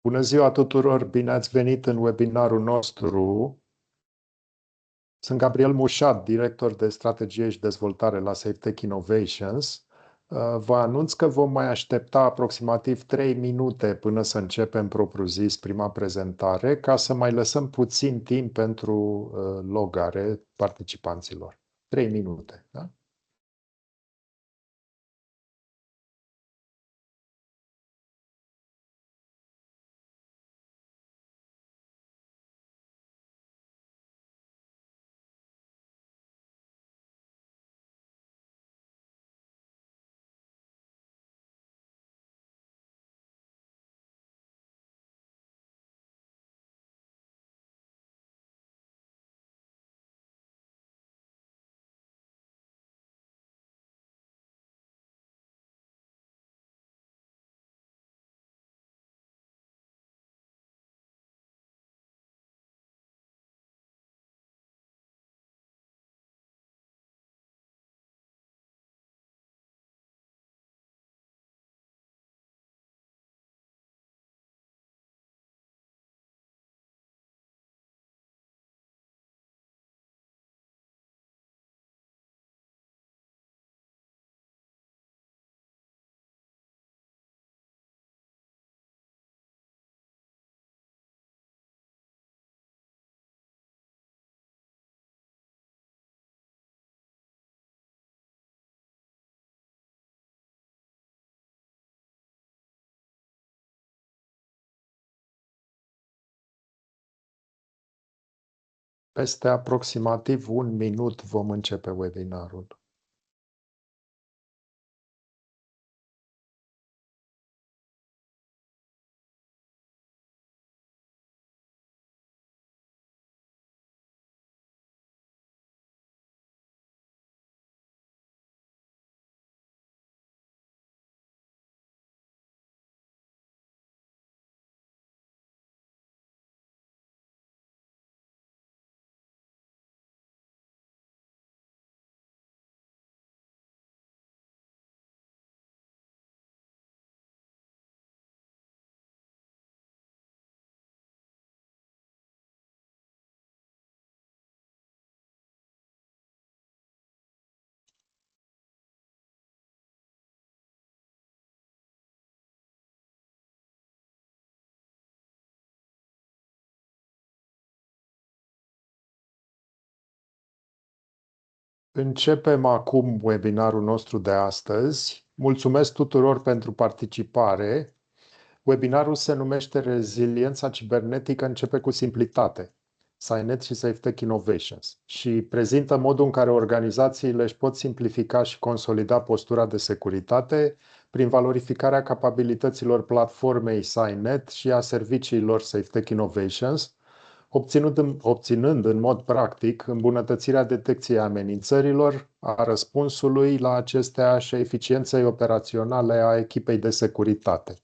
Bună ziua tuturor, bine ați venit în webinarul nostru. Sunt Gabriel Mușat, director de strategie și dezvoltare la Safetech Innovations. Vă anunț că vom mai aștepta aproximativ 3 minute până să începem propriu-zis prima prezentare, ca să mai lăsăm puțin timp pentru logare participanților. 3 minute, da? Peste aproximativ 1 minut vom începe webinarul. Începem acum webinarul nostru de astăzi. Mulțumesc tuturor pentru participare. Webinarul se numește Reziliența cibernetică începe cu simplitate. Cynet și Safetech Innovations și prezintă modul în care organizațiile își pot simplifica și consolida postura de securitate prin valorificarea capabilităților platformei Cynet și a serviciilor Safetech Innovations, obținând în mod practic îmbunătățirea detecției amenințărilor, a răspunsului la acestea și a eficienței operaționale a echipei de securitate.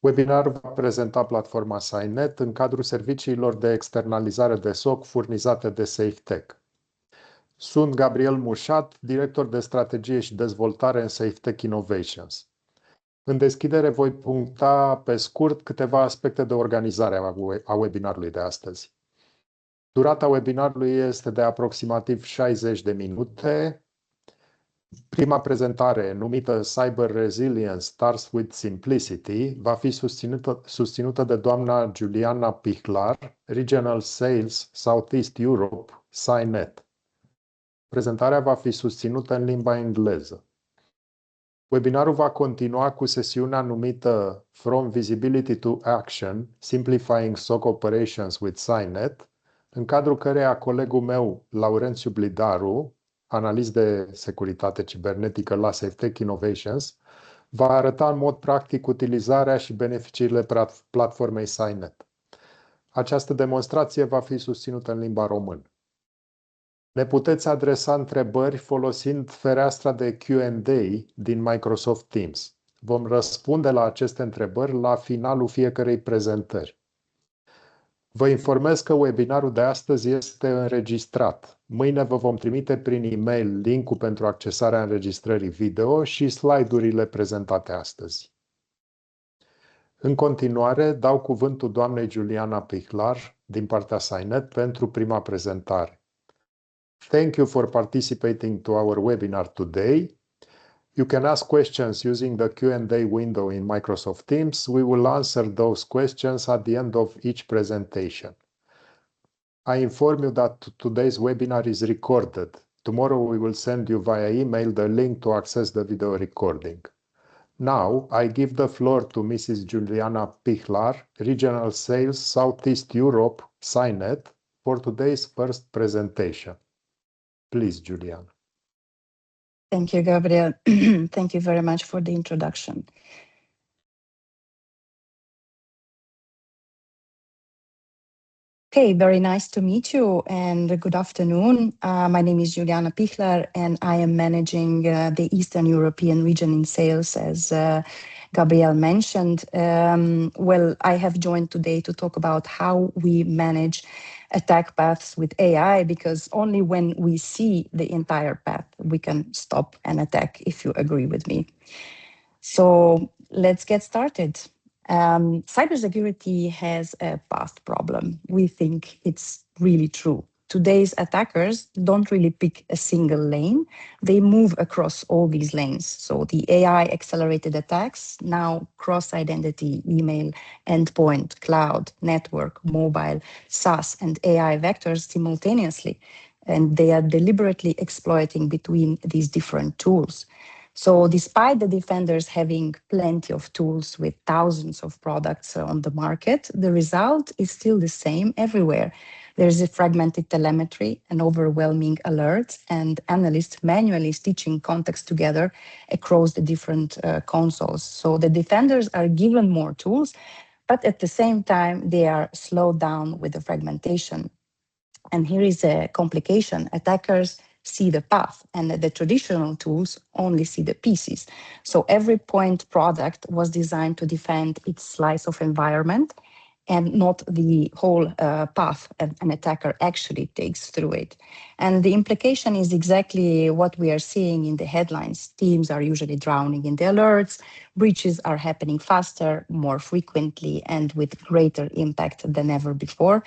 Webinarul va prezenta platforma Cynet în cadrul serviciilor de externalizare de SOC furnizate de Safetech. Sunt Gabriel Mușat, director de strategie și dezvoltare în Safetech Innovations. În deschidere voi puncta pe scurt câteva aspecte de organizare a webinarului de astăzi. Durata webinarului este de aproximativ 60 de minute. Prima prezentare, numită Cyber Resilience Starts with Simplicity, va fi susținută de doamna Julianna Pihlar, Regional Sales Southeast Europe, Cynet. Prezentarea va fi susținută în limba engleză. Webinarul va continua cu sesiunea numită From Visibility to Action, Simplifying SOC Operations with Cynet, în cadrul căreia colegul meu, Laurențiu Blidaru, analist de securitate cibernetică la Safetech Innovations, va arăta în mod practic utilizarea și beneficiile platformei Cynet. Această demonstrație va fi susținută în limba română. Ne puteți adresa întrebări folosind fereastra de Q&A din Microsoft Teams. Vom răspunde la aceste întrebări la finalul fiecărei prezentări. Vă informez că webinarul de astăzi este înregistrat. Mâine vă vom trimite prin e-mail link-ul pentru accesarea înregistrării video și slide-urile prezentate astăzi. În continuare, dau cuvântul doamnei Julianna Pihlar din partea Cynet pentru prima prezentare. Thank you for participating to our webinar today. You can ask questions using the Q&A window in Microsoft Teams. We will answer those questions at the end of each presentation. I inform you that today's webinar is recorded. Tomorrow we will send you via email the link to access the video recording. Now, I give the floor to Mrs. Julianna Pihlar, Regional Sales Southeast Europe, Cynet, for today's first presentation. Please, Julianna. Thank you, Gabriel. Thank you very much for the introduction. Okay, very nice to meet you and good afternoon. My name is Julianna Pihlar and I am managing the Eastern European region in sales, as Gabriel mentioned. Well, I have joined today to talk about how we manage attack paths with AI, because only when we see the entire path, we can stop an attack, if you agree with me. So let's get started. Cybersecurity has a path problem. We think it's really true. Today's attackers don't really pick a single lane. They move across all these lanes. So the AI accelerated attacks now cross identity, email, endpoint, cloud, network, mobile, SaaS, and AI vectors simultaneously. And they are deliberately exploiting between these different tools. So despite the defenders having plenty of tools with thousands of products on the market, the result is still the same everywhere. There's a fragmented telemetry, an overwhelming alerts, and analysts manually stitching context together across the different consoles. So the defenders are given more tools, but at the same time, they are slowed down with the fragmentation. And here is a complication. Attackers see the path and the traditional tools only see the pieces. So every point product was designed to defend its slice of environment and not the whole path an attacker actually takes through it. And the implication is exactly what we are seeing in the headlines. Teams are usually drowning in the alerts, breaches are happening faster, more frequently, and with greater impact than ever before.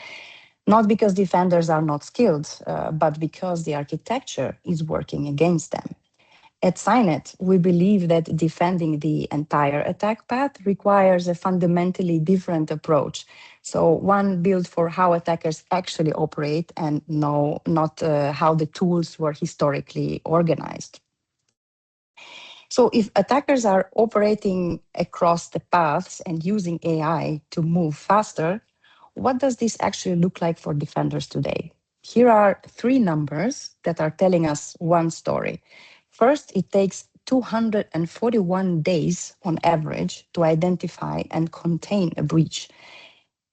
Not because defenders are not skilled, but because the architecture is working against them. At Cynet, we believe that defending the entire attack path requires a fundamentally different approach. So one built for how attackers actually operate and not how the tools were historically organized. So if attackers are operating across the paths and using AI to move faster, what does this actually look like for defenders today? Here are three numbers that are telling us one story. First, it takes 241 days on average to identify and contain a breach.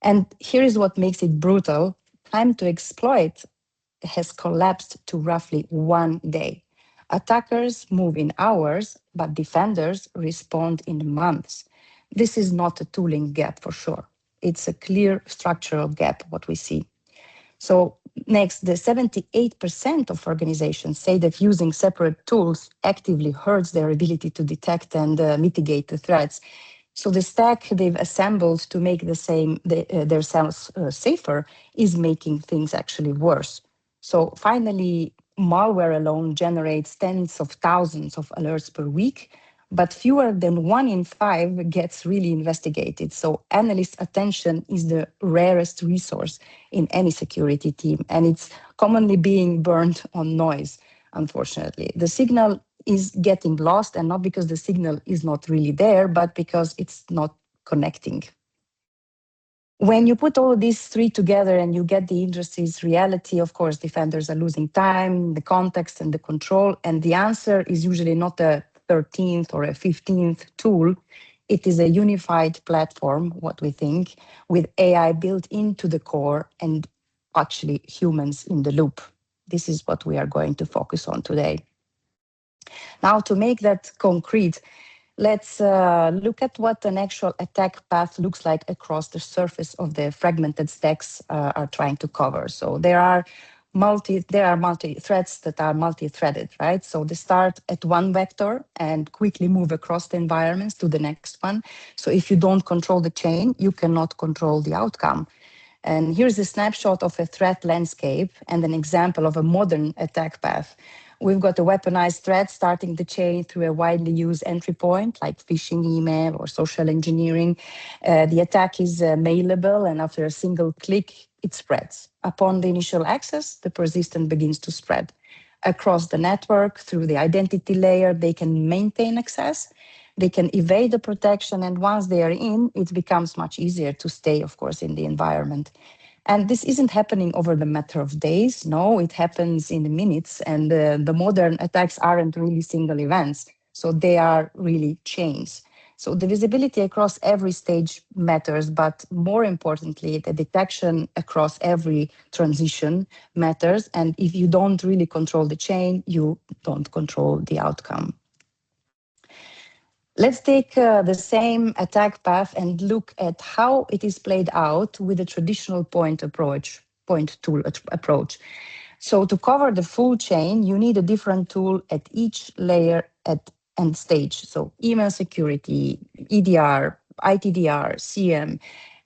And here is what makes it brutal. Time to exploit has collapsed to roughly 1 day. Attackers move in hours, but defenders respond in months. This is not a tooling gap for sure. It's a clear structural gap, what we see. So next, the 78% of organizations say that using separate tools actively hurts their ability to detect and mitigate the threats. So the stack they've assembled to make themselves safer is making things actually worse. So finally, malware alone generates tens of thousands of alerts per week, but fewer than 1 in 5 gets really investigated. So analyst attention is the rarest resource in any security team, and it's commonly being burned on noise, unfortunately. The signal is getting lost, and not because the signal is not really there, but because it's not connecting. When you put all these three together and you get the industry's reality, of course, defenders are losing time, the context, and the control. And the answer is usually not a 13th or a 15th tool. It is a unified platform, what we think, with AI built into the core and actually humans in the loop. This is what we are going to focus on today. Now, to make that concrete, let's look at what an actual attack path looks like across the surface of the fragmented stacks are trying to cover. So there are there are multi-threats that are multi-threaded, right? So they start at one vector and quickly move across the environments to the next one. So if you don't control the chain, you cannot control the outcome. And here's a snapshot of a threat landscape and an example of a modern attack path. We've got a weaponized threat starting the chain through a widely used entry point like phishing email or social engineering. The attack is mailable, and after a single click, it spreads. Upon the initial access, the persistent begins to spread. Across the network, through the identity layer, they can maintain access, they can evade the protection, and once they are in, it becomes much easier to stay, of course, in the environment. And this isn't happening over the matter of days. No, it happens in minutes. And the modern attacks aren't really single events. So they are really chains. So the visibility across every stage matters, but more importantly, the detection across every transition matters. And if you don't really control the chain, you don't control the outcome. Let's take the same attack path and look at how it is played out with a traditional point tool approach. So to cover the full chain, you need a different tool at each layer and stage. So email security, EDR, ITDR, CM,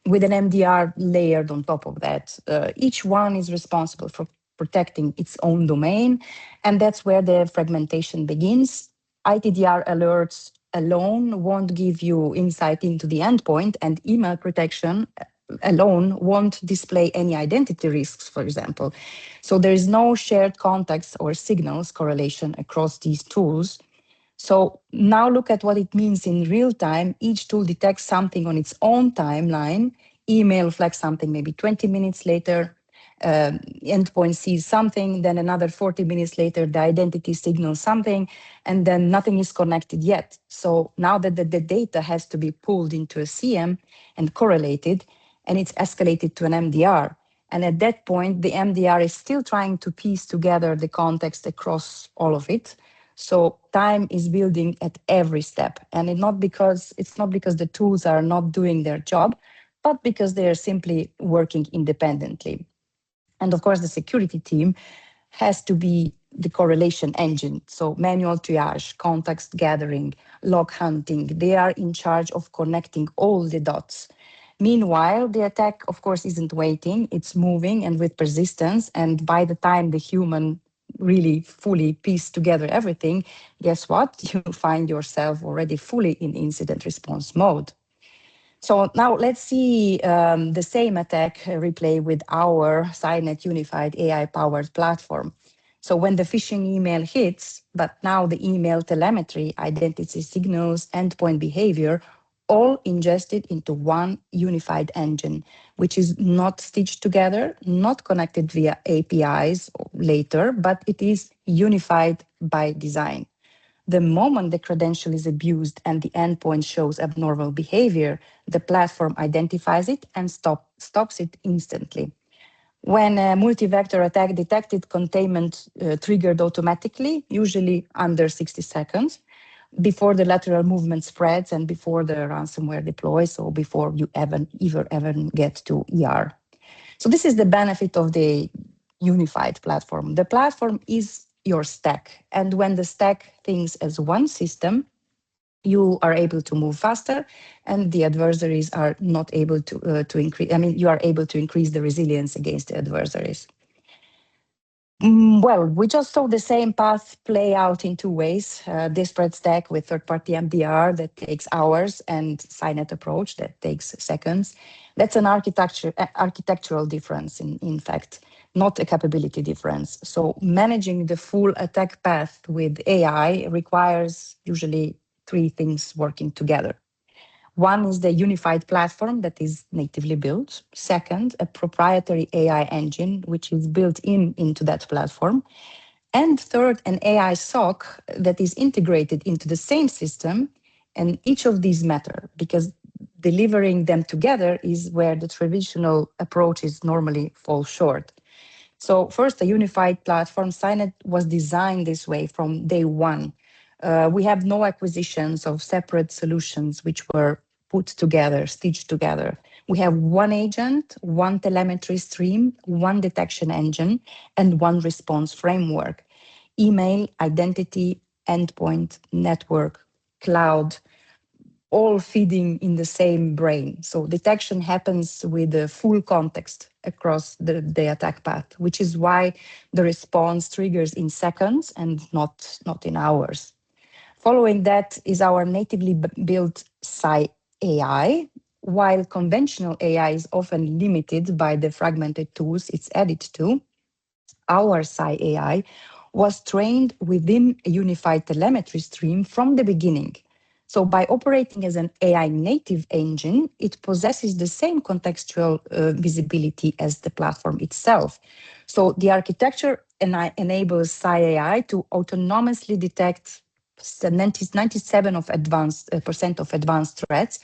with an MDR layered on top of that. Each one is responsible for protecting its own domain, and that's where the fragmentation begins. ITDR alerts alone won't give you insight into the endpoint, and email protection alone won't display any identity risks, for example. So there is no shared context or signals correlation across these tools. So now look at what it means in real time. Each tool detects something on its own timeline. Email flags something maybe 20 minutes later. Endpoint sees something, then another 40 minutes later, the identity signals something, and then nothing is connected yet. So now that the data has to be pulled into a CM and correlated, and it's escalated to an MDR. And at that point, the MDR is still trying to piece together the context across all of it. So time is building at every step. And it's not because the tools are not doing their job, but because they are simply working independently. And of course, the security team has to be the correlation engine. So manual triage, context gathering, log hunting, they are in charge of connecting all the dots. Meanwhile, the attack, of course, isn't waiting, it's moving and with persistence. And by the time the human really fully piece together everything, guess what? You find yourself already fully in incident response mode. So now let's see the same attack replay with our Cynet unified AI-powered platform. So when the phishing email hits, but now the email telemetry, identity signals, endpoint behavior, all ingested into one unified engine, which is not stitched together, not connected via APIs later, but it is unified by design. The moment the credential is abused and the endpoint shows abnormal behavior, the platform identifies it and stops it instantly. When a multi-vector attack detected, containment triggered automatically, usually under 60 seconds, before the lateral movement spreads and before the ransomware deploys, or before you ever get to ER. So this is the benefit of the unified platform. The platform is your stack. And when the stack thinks as one system, you are able to move faster, and the adversaries are not able to increase. I mean, you are able to increase the resilience against the adversaries. Well, we just saw the same path play out in two ways. Disparate stack with third-party MDR that takes hours, and Cynet approach that takes seconds. That's an architectural difference, in fact, not a capability difference. So managing the full attack path with AI requires usually three things working together. One is the unified platform that is natively built. Second, a proprietary AI engine, which is built into that platform. And third, an AI SOC that is integrated into the same system. And each of these matter because delivering them together is where the traditional approaches normally fall short. So first, a unified platform. Cynet was designed this way from day one. We have no acquisitions of separate solutions which were put together, stitched together. We have one agent, one telemetry stream, one detection engine, and one response framework. Email, identity, endpoint, network, cloud, all feeding in the same brain. So detection happens with the full context across the attack path, which is why the response triggers in seconds and not in hours. Following that is our natively built AI. While conventional AI is often limited by the fragmented tools it's added to, our AI was trained within a unified telemetry stream from the beginning. So by operating as an AI native engine, it possesses the same contextual visibility as the platform itself. So the architecture enables AI to autonomously detect 97% of advanced threats,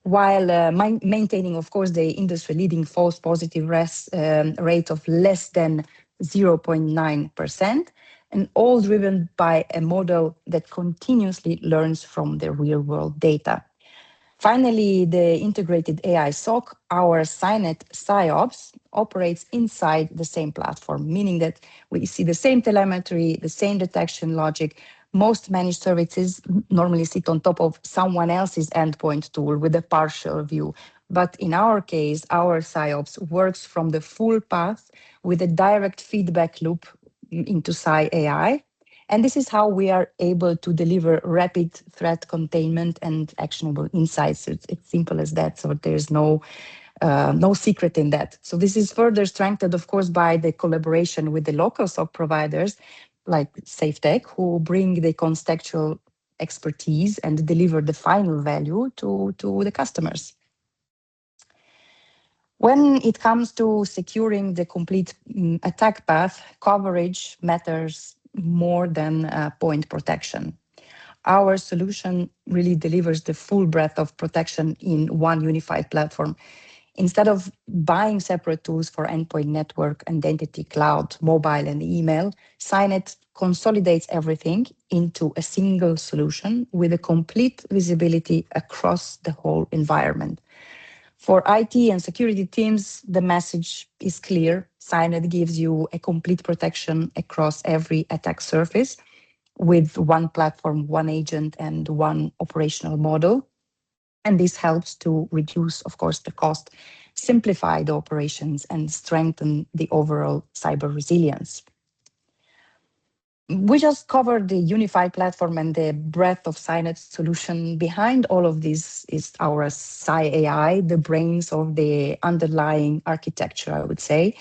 while maintaining, of course, the industry-leading false positive rate of less than 0.9%, and all driven by a model that continuously learns from the real-world data. Finally, the integrated AI SOC, our Cynet SIOps, operates inside the same platform, meaning that we see the same telemetry, the same detection logic. Most managed services normally sit on top of someone else's endpoint tool with a partial view. But in our case, our SIOps works from the full path with a direct feedback loop into AI. And this is how we are able to deliver rapid threat containment and actionable insights. It's simple as that. So there's no secret in that. So this is further strengthened, of course, by the collaboration with the local SOC providers like Safetech, who bring the contextual expertise and deliver the final value to the customers. When it comes to securing the complete attack path, coverage matters more than point protection. Our solution really delivers the full breadth of protection in one unified platform. Instead of buying separate tools for endpoint, network, identity, cloud, mobile, and email, Cynet consolidates everything into a single solution with a complete visibility across the whole environment. For IT and security teams, the message is clear. Cynet gives you a complete protection across every attack surface with one platform, one agent, and one operational model. And this helps to reduce, of course, the cost, simplify the operations, and strengthen the overall cyber resilience. We just covered the unified platform and the breadth of Cynet's solution. Behind all of this is our AI, the brains of the underlying architecture, I would say.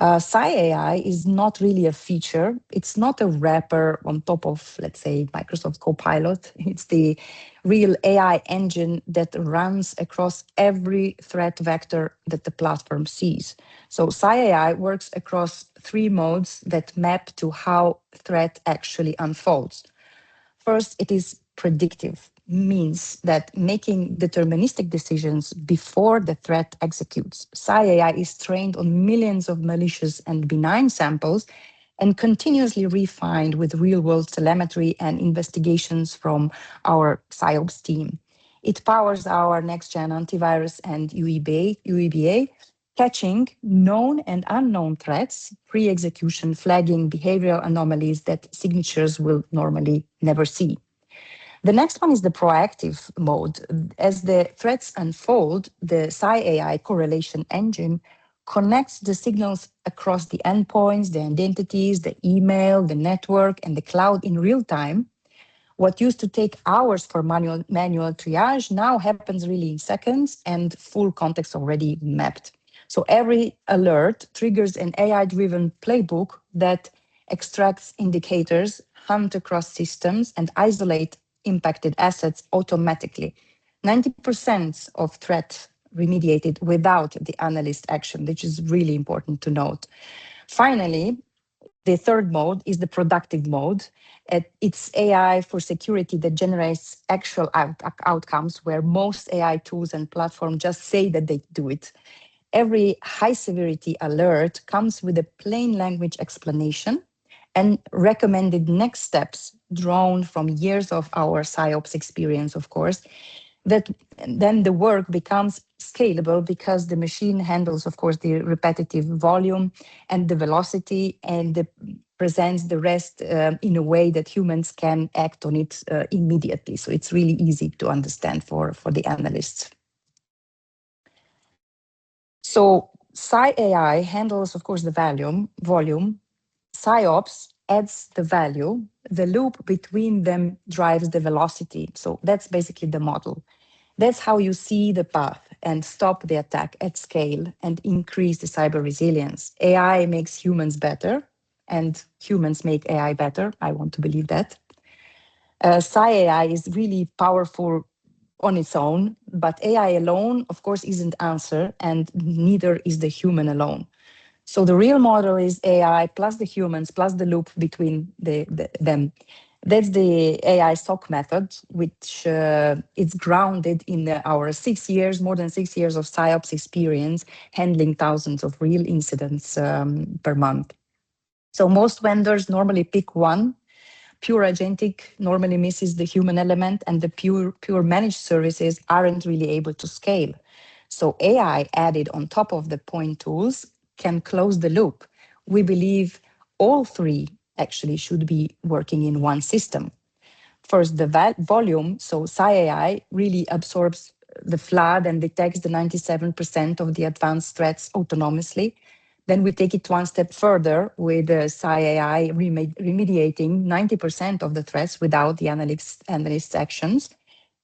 AI is not really a feature. It's not a wrapper on top of, let's say, Microsoft Copilot. It's the real AI engine that runs across every threat vector that the platform sees. So AI works across three modes that map to how threat actually unfolds. First, it is predictive, means that making deterministic decisions before the threat executes. AI is trained on millions of malicious and benign samples and continuously refined with real-world telemetry and investigations from our SIOPS team. It powers our next-gen antivirus and UEBA, catching known and unknown threats, pre-execution flagging behavioral anomalies that signatures will normally never see. The next one is the proactive mode. As the threats unfold, the AI correlation engine connects the signals across the endpoints, the identities, the email, the network, and the cloud in real time. What used to take hours for manual triage now happens really in seconds and full context already mapped. So every alert triggers an AI-driven playbook that extracts indicators, hunt across systems, and isolate impacted assets automatically. 90% of threat remediated without the analyst action, which is really important to note. Finally, the third mode is the productive mode. It's AI for security that generates actual outcomes where most AI tools and platforms just say that they do it. Every high severity alert comes with a plain language explanation and recommended next steps drawn from years of our SIOPS experience, of course, that then the work becomes scalable because the machine handles, of course, the repetitive volume and the velocity and presents the rest in a way that humans can act on it immediately. So it's really easy to understand for the analysts. So AI handles, of course, the volume. SciOps adds the value. The loop between them drives the velocity. So that's basically the model. That's how you see the path and stop the attack at scale and increase the cyber resilience. AI makes humans better, and humans make AI better. I want to believe that. AI is really powerful on its own, but AI alone, of course, isn't answer, and neither is the human alone. So the real model is AI plus the humans plus the loop between them. That's the AI SOC method, which is grounded in our more than 6 years of SciOps experience, handling thousands of real incidents per month. So most vendors normally pick one. Pure agentic normally misses the human element, and the pure managed services aren't really able to scale. So AI added on top of the point tools can close the loop. We believe all three actually should be working in one system. First, the volume, so AI really absorbs the flood and detects the 97% of the advanced threats autonomously. Then we take it one step further with AI remediating 90% of the threats without the analyst's actions.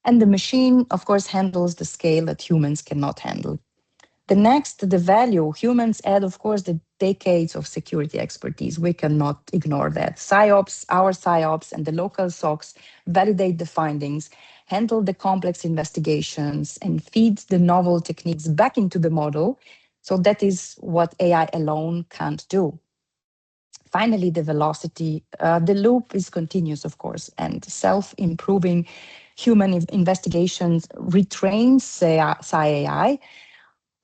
And the machine, of course, handles the scale that humans cannot handle. The next, the value. Humans add, of course, the decades of security expertise. We cannot ignore that. Our SciOps and the local SOCs validate the findings, handle the complex investigations, and feed the novel techniques back into the model. So that is what AI alone can't do. Finally, the velocity. The loop is continuous, of course, and self-improving human investigations retrains AI,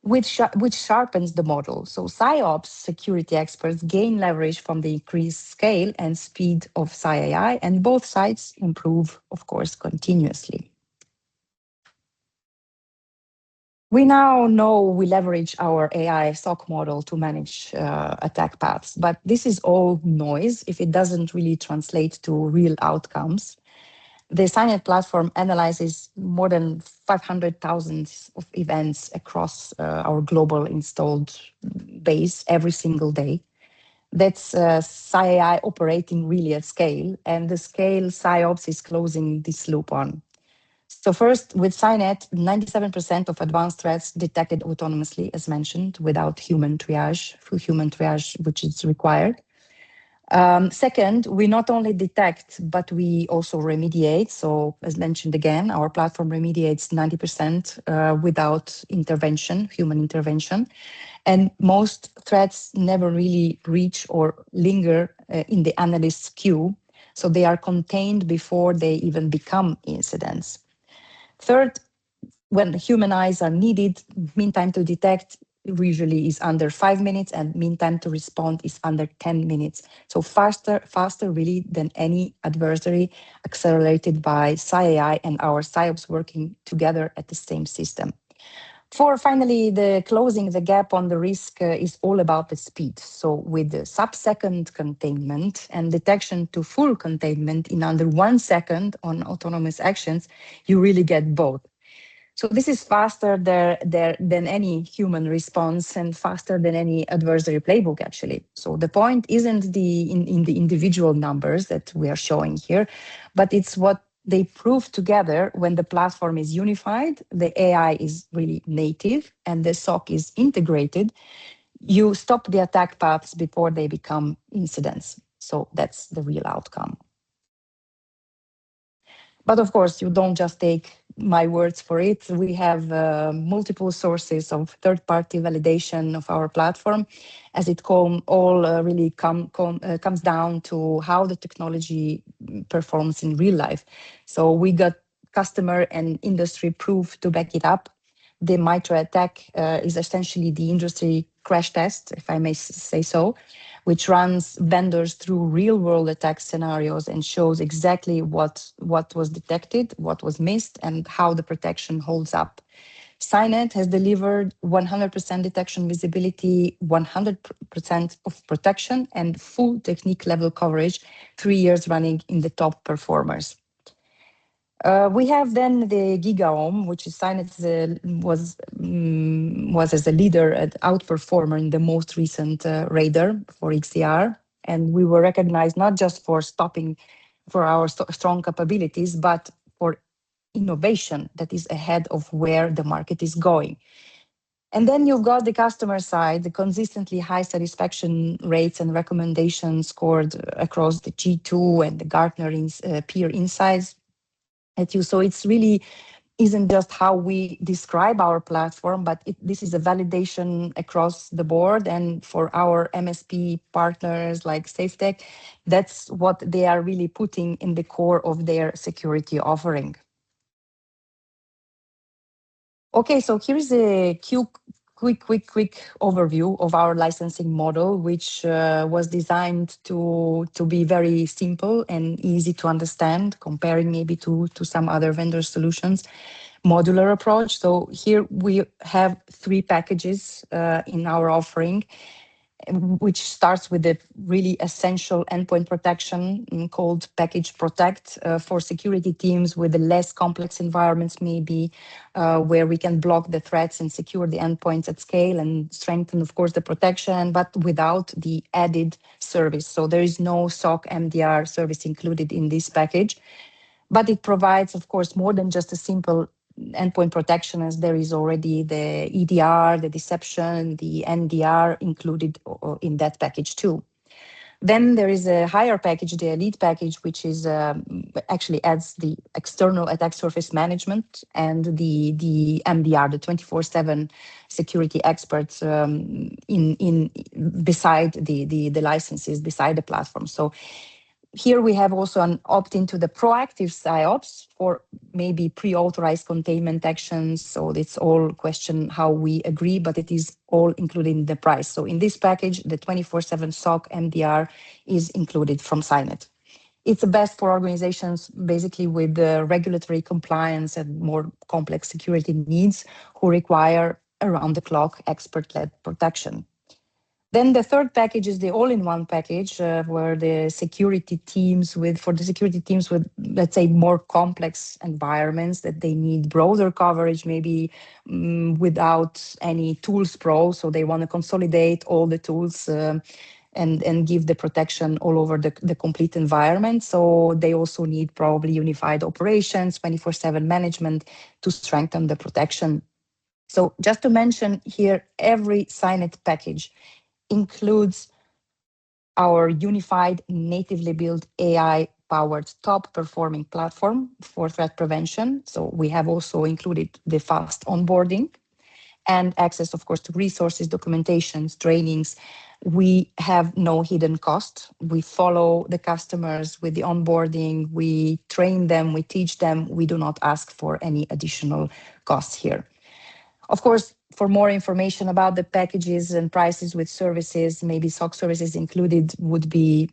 which sharpens the model. So SciOps security experts gain leverage from the increased scale and speed of AI, and both sides improve, of course, continuously. We now know we leverage our AI SOC model to manage attack paths, but this is all noise if it doesn't really translate to real outcomes. The Cynet platform analyzes more than 500,000 of events across our global installed base every single day. That's AI operating really at scale, and the scale SciOps is closing this loop on. So first, with Cynet, 97% of advanced threats detected autonomously, as mentioned, without human triage, which is required. Second, we not only detect, but we also remediate. So as mentioned again, our platform remediates 90% without human intervention. And most threats never really reach or linger in the analyst's queue. So they are contained before they even become incidents. Third, when human eyes are needed, mean time to detect usually is under 5 minutes, and mean time to respond is under 10 minutes. So faster really than any adversary, accelerated by AI and our SciOps working together at the same system. Finally, the closing the gap on the risk is all about the speed. So with the sub-second containment and detection to full containment in under 1 second on autonomous actions, you really get both. So this is faster than any human response and faster than any adversary playbook, actually. So the point isn't in the individual numbers that we are showing here, but it's what they prove together when the platform is unified, the AI is really native, and the SOC is integrated. You stop the attack paths before they become incidents. So that's the real outcome. But of course, you don't just take my words for it. We have multiple sources of third-party validation of our platform, as it really comes down to how the technology performs in real life. So we got customer and industry proof to back it up. The Mitra attack is essentially the industry crash test, if I may say so, which runs vendors through real-world attack scenarios and shows exactly what was detected, what was missed, and how the protection holds up. Cynet has delivered 100% detection visibility, 100% of protection, and full technique level coverage, 3 years running in the top performers. We have then the GigaOM, which is Cynet was as a leader and outperformer in the most recent radar for XDR. And we were recognized not just for our strong capabilities, but for innovation that is ahead of where the market is going. And then you've got the customer side, the consistently high satisfaction rates and recommendations scored across the G2 and the Gartner peer insights. So it's really isn't just how we describe our platform, but this is a validation across the board. And for our MSP partners like Safetech, that's what they are really putting in the core of their security offering. Okay, so here's a quick overview of our licensing model, which was designed to be very simple and easy to understand, comparing maybe to some other vendor solutions. Modular approach. So here we have 3 packages in our offering, which starts with the really essential endpoint protection called Package Protect for security teams with the less complex environments, maybe where we can block the threats and secure the endpoints at scale and strengthen, of course, the protection, but without the added service. So there is no SOC MDR service included in this package, but it provides, of course, more than just a simple endpoint protection, as there is already the EDR, the deception, the NDR included in that package too. Then there is a higher package, the Elite package, which is actually adds the external attack surface management and the MDR, the 24/7 security experts beside the licenses, beside the platform. So here we have also an opt-in to the proactive SIOPs for maybe pre-authorized containment actions. So it's all question how we agree, but it is all included in the price. So in this package, the 24/7 SOC MDR is included from Cynet. It's the best for organizations basically with the regulatory compliance and more complex security needs who require around-the-clock expert-led protection. Then the third package is the all-in-one package, where the security teams with, let's say, more complex environments that they need broader coverage, maybe without any tools pro. So they want to consolidate all the tools and give the protection all over the complete environment. So they also need probably unified operations, 24/7 management to strengthen the protection. So just to mention here, every Cynet package includes our unified, natively built AI-powered top-performing platform for threat prevention. So we have also included the fast onboarding and access, of course, to resources, documentations, trainings. We have no hidden cost. We follow the customers with the onboarding. We train them, we teach them. We do not ask for any additional costs here. Of course, for more information about the packages and prices with services, maybe SOC services included, would be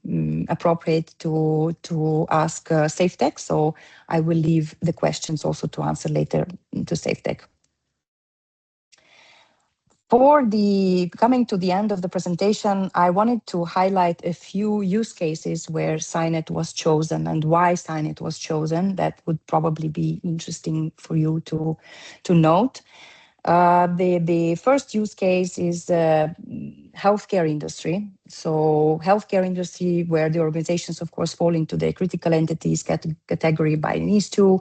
appropriate to ask Safetech. So I will leave the questions also to answer later to Safetech. For coming to the end of the presentation, I wanted to highlight a few use cases where Cynet was chosen and why Cynet was chosen. That would probably be interesting for you to note. The first use case is healthcare industry. So healthcare industry, where the organizations, of course, fall into the critical entities category by NIS2.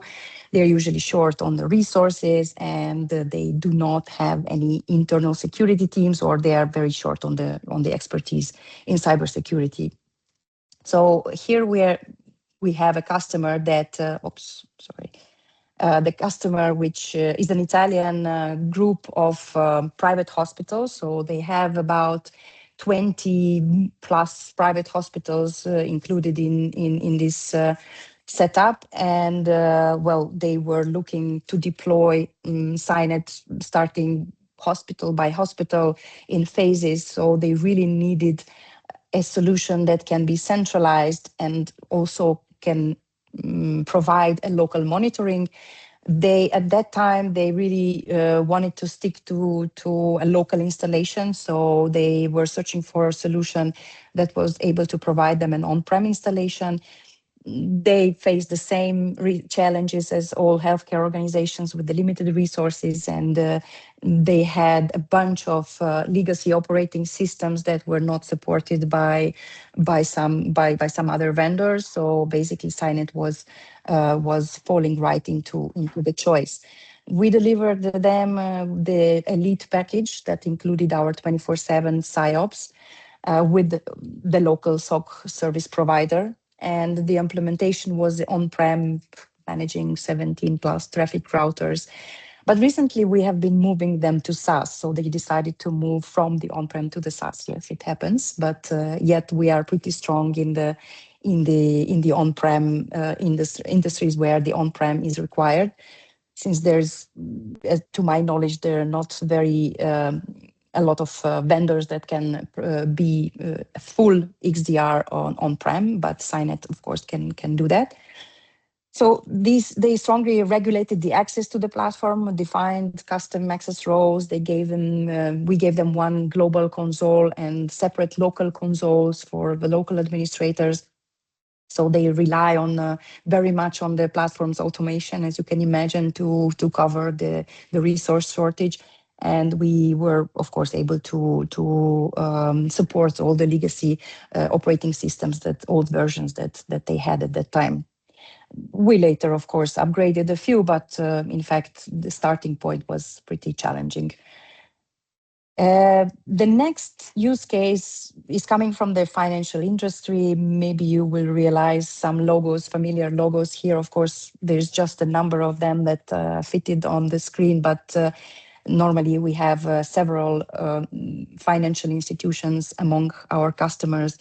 They're usually short on the resources and they do not have any internal security teams, or they are very short on the expertise in cybersecurity. So here we have a customer that, the customer, which is an Italian group of private hospitals. So they have about 20 plus private hospitals included in this setup. And they were looking to deploy Cynet starting hospital by hospital in phases. So they really needed a solution that can be centralized and also can provide a local monitoring At that time, they really wanted to stick to a local installation. So they were searching for a solution that was able to provide them an on-prem installation. They face the same challenges as all healthcare organizations with the limited resources, and they had a bunch of legacy operating systems that were not supported by some other vendors. So basically, Cynet was falling right into the choice. We delivered them the elite package that included our 24/7 SIOPS with the local SOC service provider. And the implementation was on-prem, managing 17 plus traffic routers. But recently we have been moving them to SaaS. So they decided to move from the on-prem to the SaaS. Yes, it happens. But yet we are pretty strong in the on-prem industries where the on-prem is required. Since there's, to my knowledge, there are not very a lot of vendors that can be full XDR on-prem, but Cynet, of course, can do that. So they strongly regulated the access to the platform, defined custom access roles. We gave them one global console and separate local consoles for the local administrators. So they rely on very much on the platform's automation, as you can imagine, to cover the resource shortage. And we were, of course, able to support all the legacy operating systems, that old versions that they had at that time. We later, of course, upgraded a few, but in fact, the starting point was pretty challenging. The next use case is coming from the financial industry. Maybe you will realize some logos, familiar logos here. Of course, there's just a number of them that fitted on the screen, but normally we have several financial institutions among our customers.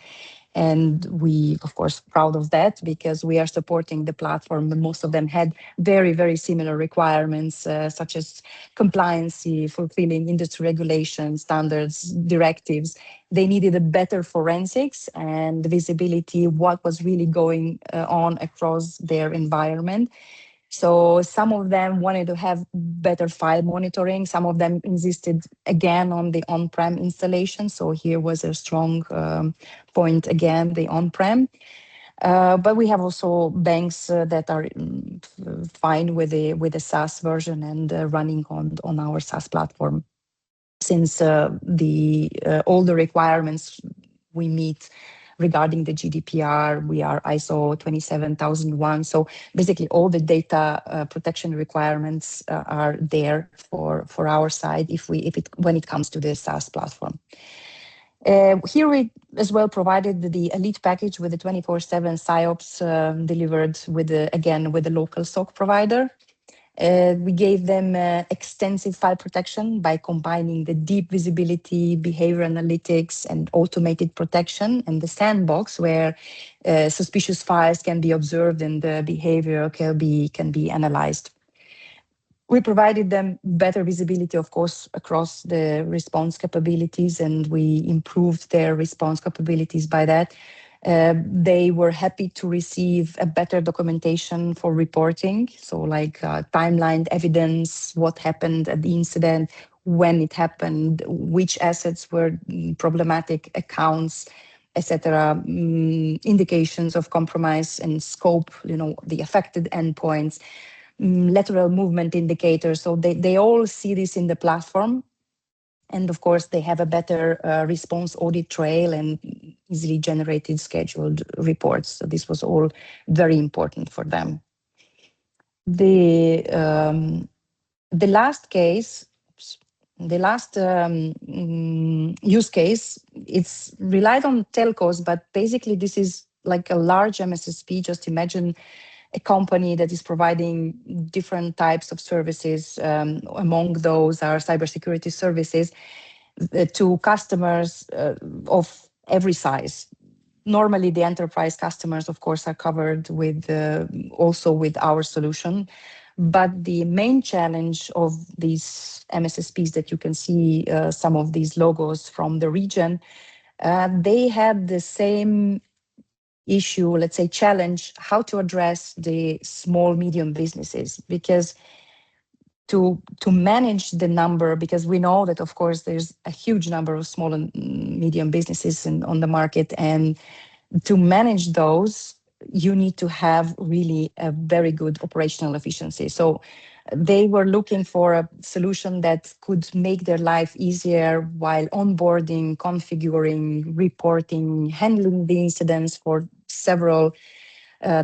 And we, of course, proud of that because we are supporting the platform. Most of them had very, very similar requirements, such as compliancy, fulfilling industry regulations, standards, directives. They needed a better forensics and visibility, what was really going on across their environment. So some of them wanted to have better file monitoring. Some of them insisted again on the on-prem installation. So here was a strong point again, the on-prem. But we have also banks that are fine with the SaaS version and running on our SaaS platform. Since all the requirements we meet regarding the GDPR, we are ISO 27001. So basically all the data protection requirements are there for our side when it comes to the SaaS platform. Here we as well provided the elite package with the 24/7 SIOPS delivered with the local SOC provider. We gave them extensive file protection by combining the deep visibility, behavior analytics, and automated protection, and the sandbox where suspicious files can be observed and the behavior can be analyzed. We provided them better visibility, of course, across the response capabilities, and we improved their response capabilities by that. They were happy to receive a better documentation for reporting. So like timeline evidence, what happened at the incident, when it happened, which assets were problematic, accounts, etc., indications of compromise and scope, the affected endpoints, lateral movement indicators. So they all see this in the platform. And of course, they have a better response audit trail and easily generated scheduled reports. So this was all very important for them. The last case, use case, it's relied on telcos, but basically this is like a large MSSP. Just imagine a company that is providing different types of services. Among those are cybersecurity services to customers of every size. Normally, the enterprise customers, of course, are covered also with our solution. But the main challenge of these MSSPs that you can see, some of these logos from the region, they had the same issue, let's say challenge, how to address the small, medium businesses, because to manage the number, because we know that, of course, there's a huge number of small and medium businesses on the market. And to manage those, you need to have really a very good operational efficiency. So they were looking for a solution that could make their life easier while onboarding, configuring, reporting, handling the incidents for several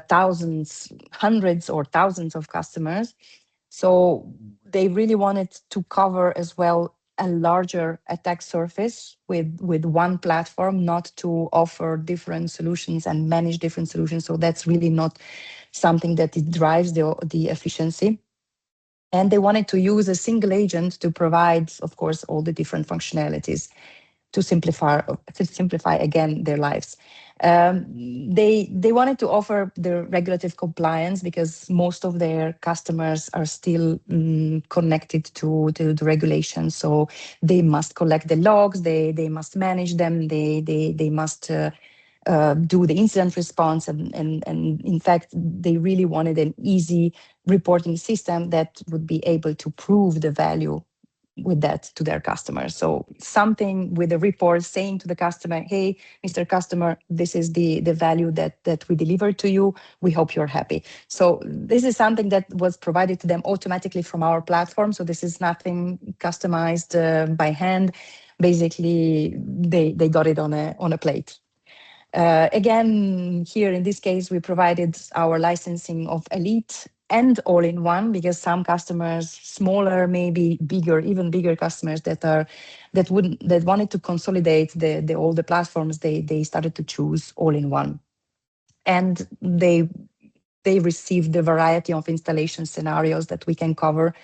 thousands, hundreds or thousands of customers. So they really wanted to cover as well a larger attack surface with one platform, not to offer different solutions and manage different solutions. So that's really not something that it drives the efficiency. And they wanted to use a single agent to provide, of course, all the different functionalities to simplify again their lives. They wanted to offer the regulative compliance because most of their customers are still connected to the regulations. So they must collect the logs, they must manage them, they must do the incident response, and in fact, they really wanted an easy reporting system that would be able to prove the value with that to their customers. So something with a report saying to the customer, hey, Mr. Customer, this is the value that we delivered to you. We hope you're happy. So this is something that was provided to them automatically from our platform. So this is nothing customized by hand. Basically, they got it on a plate. Again, here in this case, we provided our licensing of Elite and all-in-one, because some customers, smaller, maybe bigger, even bigger customers that wanted to consolidate all the platforms, they started to choose all-in-one, and they received a variety of installation scenarios that we can cover.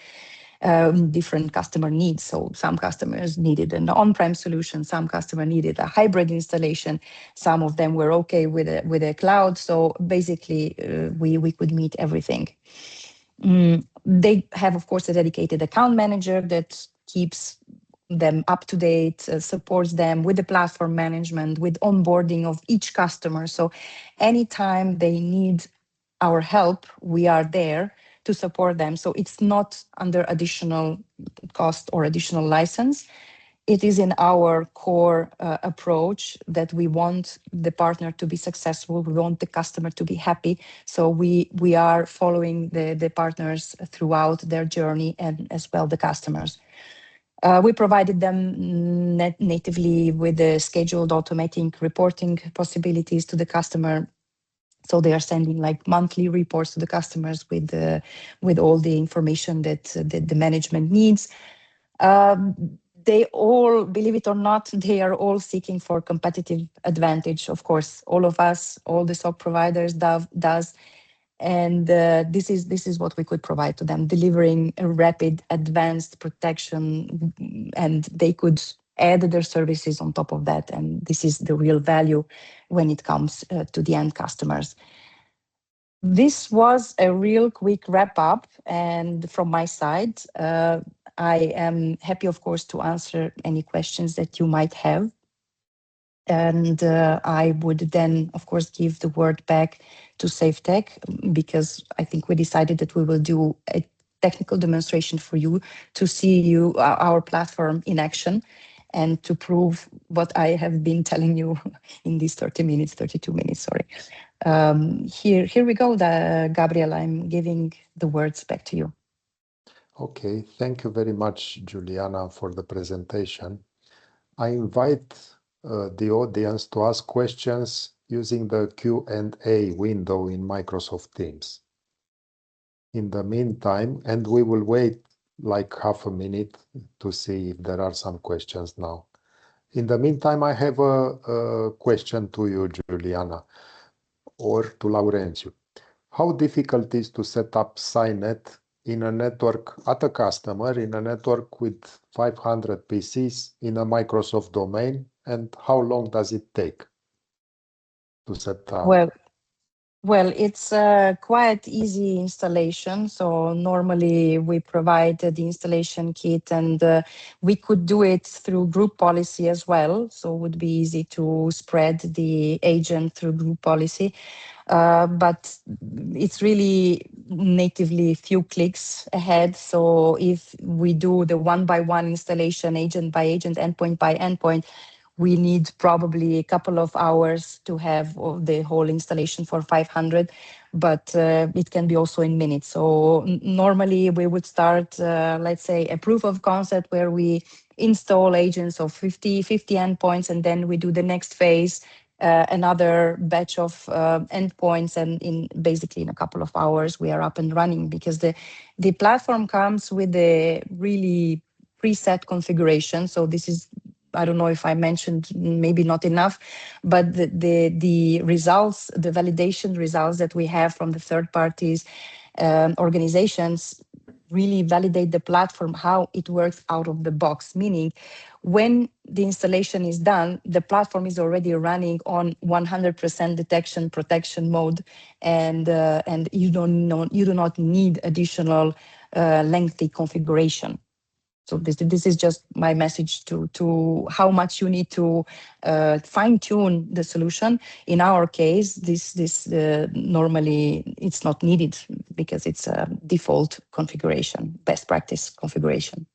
Different customer needs. So some customers needed an on-prem solution, some customer needed a hybrid installation, some of them were okay with a cloud. So basically, we could meet everything. They have, of course, a dedicated account manager that keeps them up to date, supports them with the platform management, with onboarding of each customer. So anytime they need our help, we are there to support them. So it's not under additional cost or additional license. It is in our core approach that we want the partner to be successful. We want the customer to be happy. So we are following the partners throughout their journey, and as well the customers. We provided them natively with the scheduled automatic reporting possibilities to the customer. So they are sending like monthly reports to the customers with all the information that the management needs. They all, believe it or not, they are all seeking for competitive advantage. Of course, all of us, all the SOC providers does. And this is what we could provide to them, delivering a rapid, advanced protection, and they could add their services on top of that. And this is the real value when it comes to the end customers. This was a real quick wrap up. And from my side, I am happy, of course, to answer any questions that you might have. And I would then, of course, give the word back to Safetech, because I think we decided that we will do a technical demonstration for you to see our platform in action, and to prove what I have been telling you in these 32 minutes, sorry. Here we go, Gabriel, I'm giving the words back to you. Okay, thank you very much, Juliana, for the presentation. I invite the audience to ask questions using the Q&A window in Microsoft Teams. In the meantime, and we will wait like half a minute to see if there are some questions now. In the meantime, I have a question to you, Juliana, or to Laurențiu. How difficult is to set up Cynet in a network at a customer, in a network with 500 PCs in a Microsoft domain, and how long does it take to set up? Well, Well, it's a quite easy installation. So normally we provide the installation kit, and we could do it through group policy as well. So it would be easy to spread the agent through group policy. But it's really natively few clicks ahead. So if we do the one-by-one installation, agent by agent, endpoint by endpoint, we need probably a couple of hours to have the whole installation for 500, but it can be also in minutes. So normally we would start, let's say, a proof of concept where we install agents of 50 endpoints, and then we do the next phase, another batch of endpoints, and basically in a couple of hours we are up and running, because the platform comes with a really preset configuration. So this is, I don't know if I mentioned, maybe not enough, but the results, the validation results that we have from the third parties organizations really validate the platform, how it works out of the box. Meaning, when the installation is done, the platform is already running on 100% detection protection mode, and you do not need additional lengthy configuration. So this is just my message to how much you need to fine tune the solution. In our case, this normally it's not needed, because it's a default configuration, best practice configuration.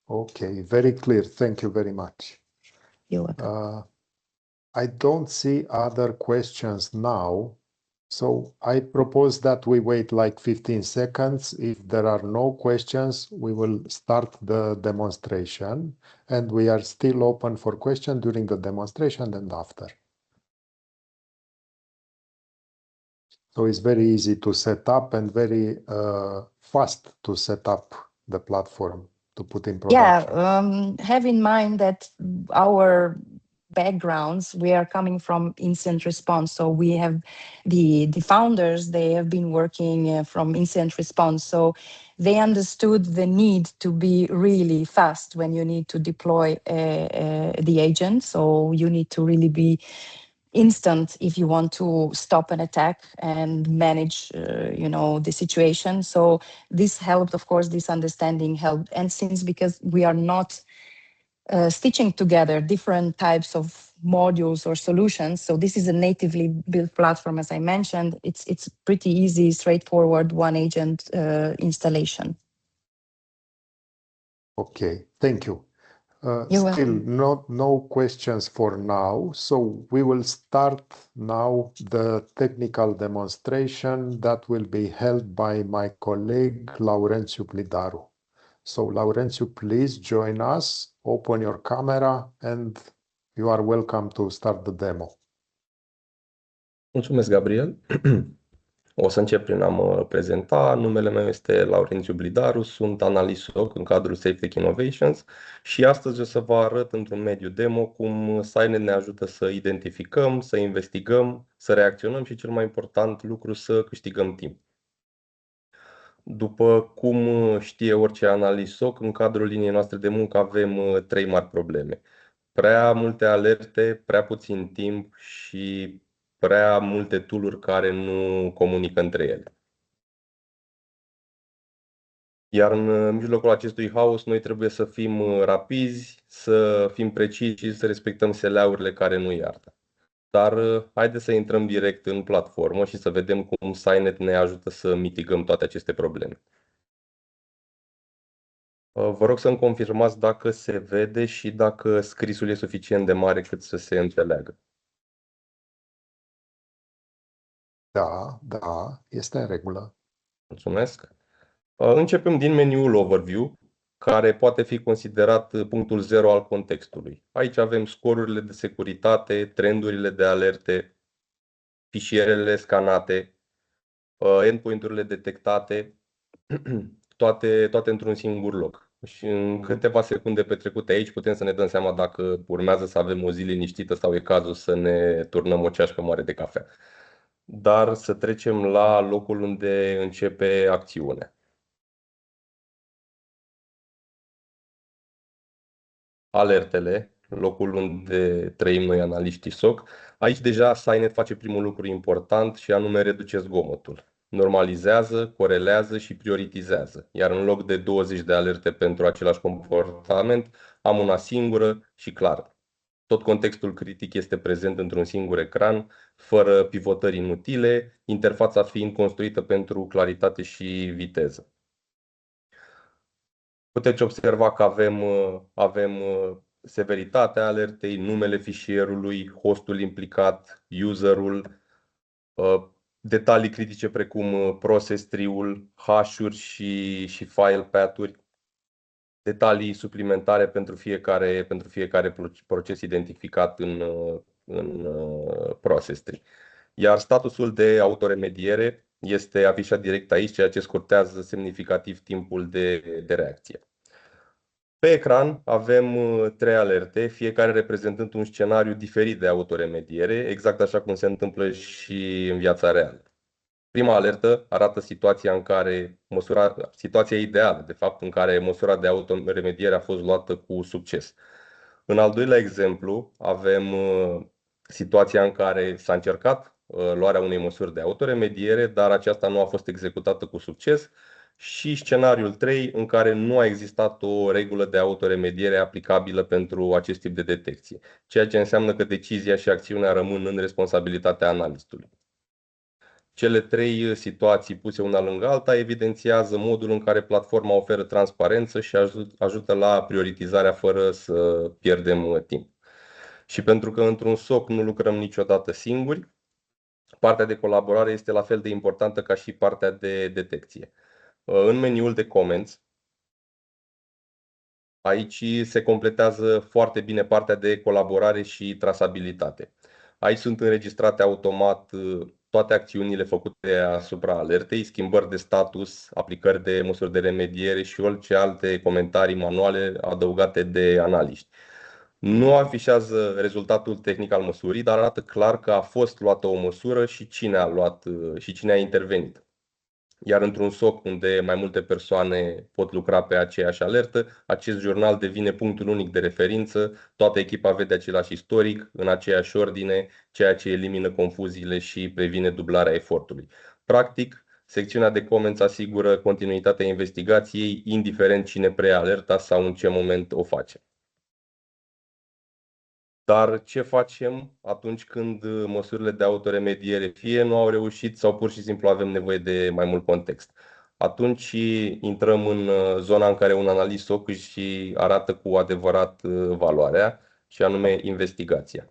Okay, very clear. Thank you very much. You're welcome. I don't see other questions now. So I propose that we wait like 15 seconds. If there are no questions, we will start the demonstration, and we are still open for questions during the demonstration and after. So it's very easy to set up and very fast to set up the platform to put in production. Yeah, have in mind that our backgrounds, we are coming from incident response. So we have the founders, they have been working from incident response. So they understood the need to be really fast when you need to deploy the agent. So you need to really be instant if you want to stop an attack and manage the situation. So this helped, of course, this understanding helped. And since, because we are not stitching together different types of modules or solutions, so this is a natively built platform, as I mentioned, it's pretty easy, straightforward, one agent installation. Okay, thank you. You're Still welcome. no questions for now. So we will start now the technical demonstration that will be held by my colleague Laurențiu Blidaru. So Laurențiu, please join us, open your camera, and you are welcome to start the demo. Mulțumesc, Gabriel. O să încep prin a mă prezenta. Numele meu este Laurențiu Blidaru, sunt analist SOC în cadrul Safetech Innovations și astăzi o să vă arăt într-un mediu demo cum Cynet ne ajută să identificăm, să investigăm, să reacționăm și, cel mai important lucru, să câștigăm timp. După cum știe orice analist SOC, în cadrul liniei noastre de muncă avem trei mari probleme. Prea multe alerte, prea puțin timp și prea multe tool-uri care nu comunică între ele. Iar în mijlocul acestui haos noi trebuie să fim rapizi, să fim preciși și să respectăm SLA-urile care nu iartă. Dar haideți să intrăm direct în platformă și să vedem cum Cynet ne ajută să mitigăm toate aceste probleme. Vă rog să-mi confirmați dacă se vede și dacă scrisul e suficient de mare cât să se înțeleagă. Da, este în regulă. Mulțumesc. Începem din meniul Overview, care poate fi considerat punctul 0 al contextului. Aici avem scorurile de securitate, trendurile de alerte, fișierele scanate, endpoint-urile detectate, toate într-un singur loc. Și în câteva secunde petrecute aici putem să ne dăm seama dacă urmează să avem o zi liniștită sau e cazul să ne turnăm o ceașcă mare de cafea. Dar să trecem la locul unde începe acțiunea. Alertele. locul unde trăim noi, analiștii SOC. Aici deja Cynet face primul lucru important și anume reduce zgomotul. Normalizează, corelează și prioritizează. Iar în loc de 20 de alerte pentru același comportament, am una singură și clară. Tot contextul critic este prezent într-un singur ecran, fără pivotări inutile, interfața fiind construită pentru claritate și viteză. Puteți observa că avem severitatea alertei, numele fișierului, hostul implicat, userul, detalii critice precum process tree-ul, hash-uri și file path-uri, detalii suplimentare pentru fiecare proces identificat în process tree. Iar statusul de autoremediere este afișat direct aici, ceea ce scurtează semnificativ timpul de reacție. Pe ecran avem 3 alerte, fiecare reprezentând un scenariu diferit de autoremediere, exact așa cum se întâmplă și în viața reală. Prima alertă arată situația ideală, de fapt, în care măsura de autoremediere a fost luată cu succes. În al doilea exemplu avem situația în care s-a încercat luarea unei măsuri de autoremediere, dar aceasta nu a fost executată cu succes, și scenariul 3, în care nu a existat o regulă de autoremediere aplicabilă pentru acest tip de detecție, ceea ce înseamnă că decizia și acțiunea rămân în responsabilitatea analistului. Cele 3 situații puse una lângă alta evidențiază modul în care platforma oferă transparență și ajută la prioritizarea fără să pierdem timp. Și pentru că într-un SOC nu lucrăm niciodată singuri, partea de colaborare este la fel de importantă ca și partea de detecție. În meniul de comments, aici se completează foarte bine partea de colaborare și trasabilitate. Aici sunt înregistrate automat toate acțiunile făcute asupra alertei, schimbări de status, aplicări de măsuri de remediere și orice alte comentarii manuale adăugate de analiști. Nu afișează rezultatul tehnic al măsurii, dar arată clar că a fost luată o măsură și cine a luat și cine a intervenit. Iar într-un SOC unde mai multe persoane pot lucra pe aceeași alertă, acest jurnal devine punctul unic de referință, toată echipa vede același istoric, în aceeași ordine, ceea ce elimină confuziile și previne dublarea efortului. Practic, secțiunea de comments asigură continuitatea investigației, indiferent cine preia alerta sau în ce moment o face. Dar ce facem atunci când măsurile de autoremediere fie nu au reușit sau pur și simplu avem nevoie de mai mult context? Atunci intrăm în zona în care un analist SOC își arată cu adevărat valoarea, și anume investigația.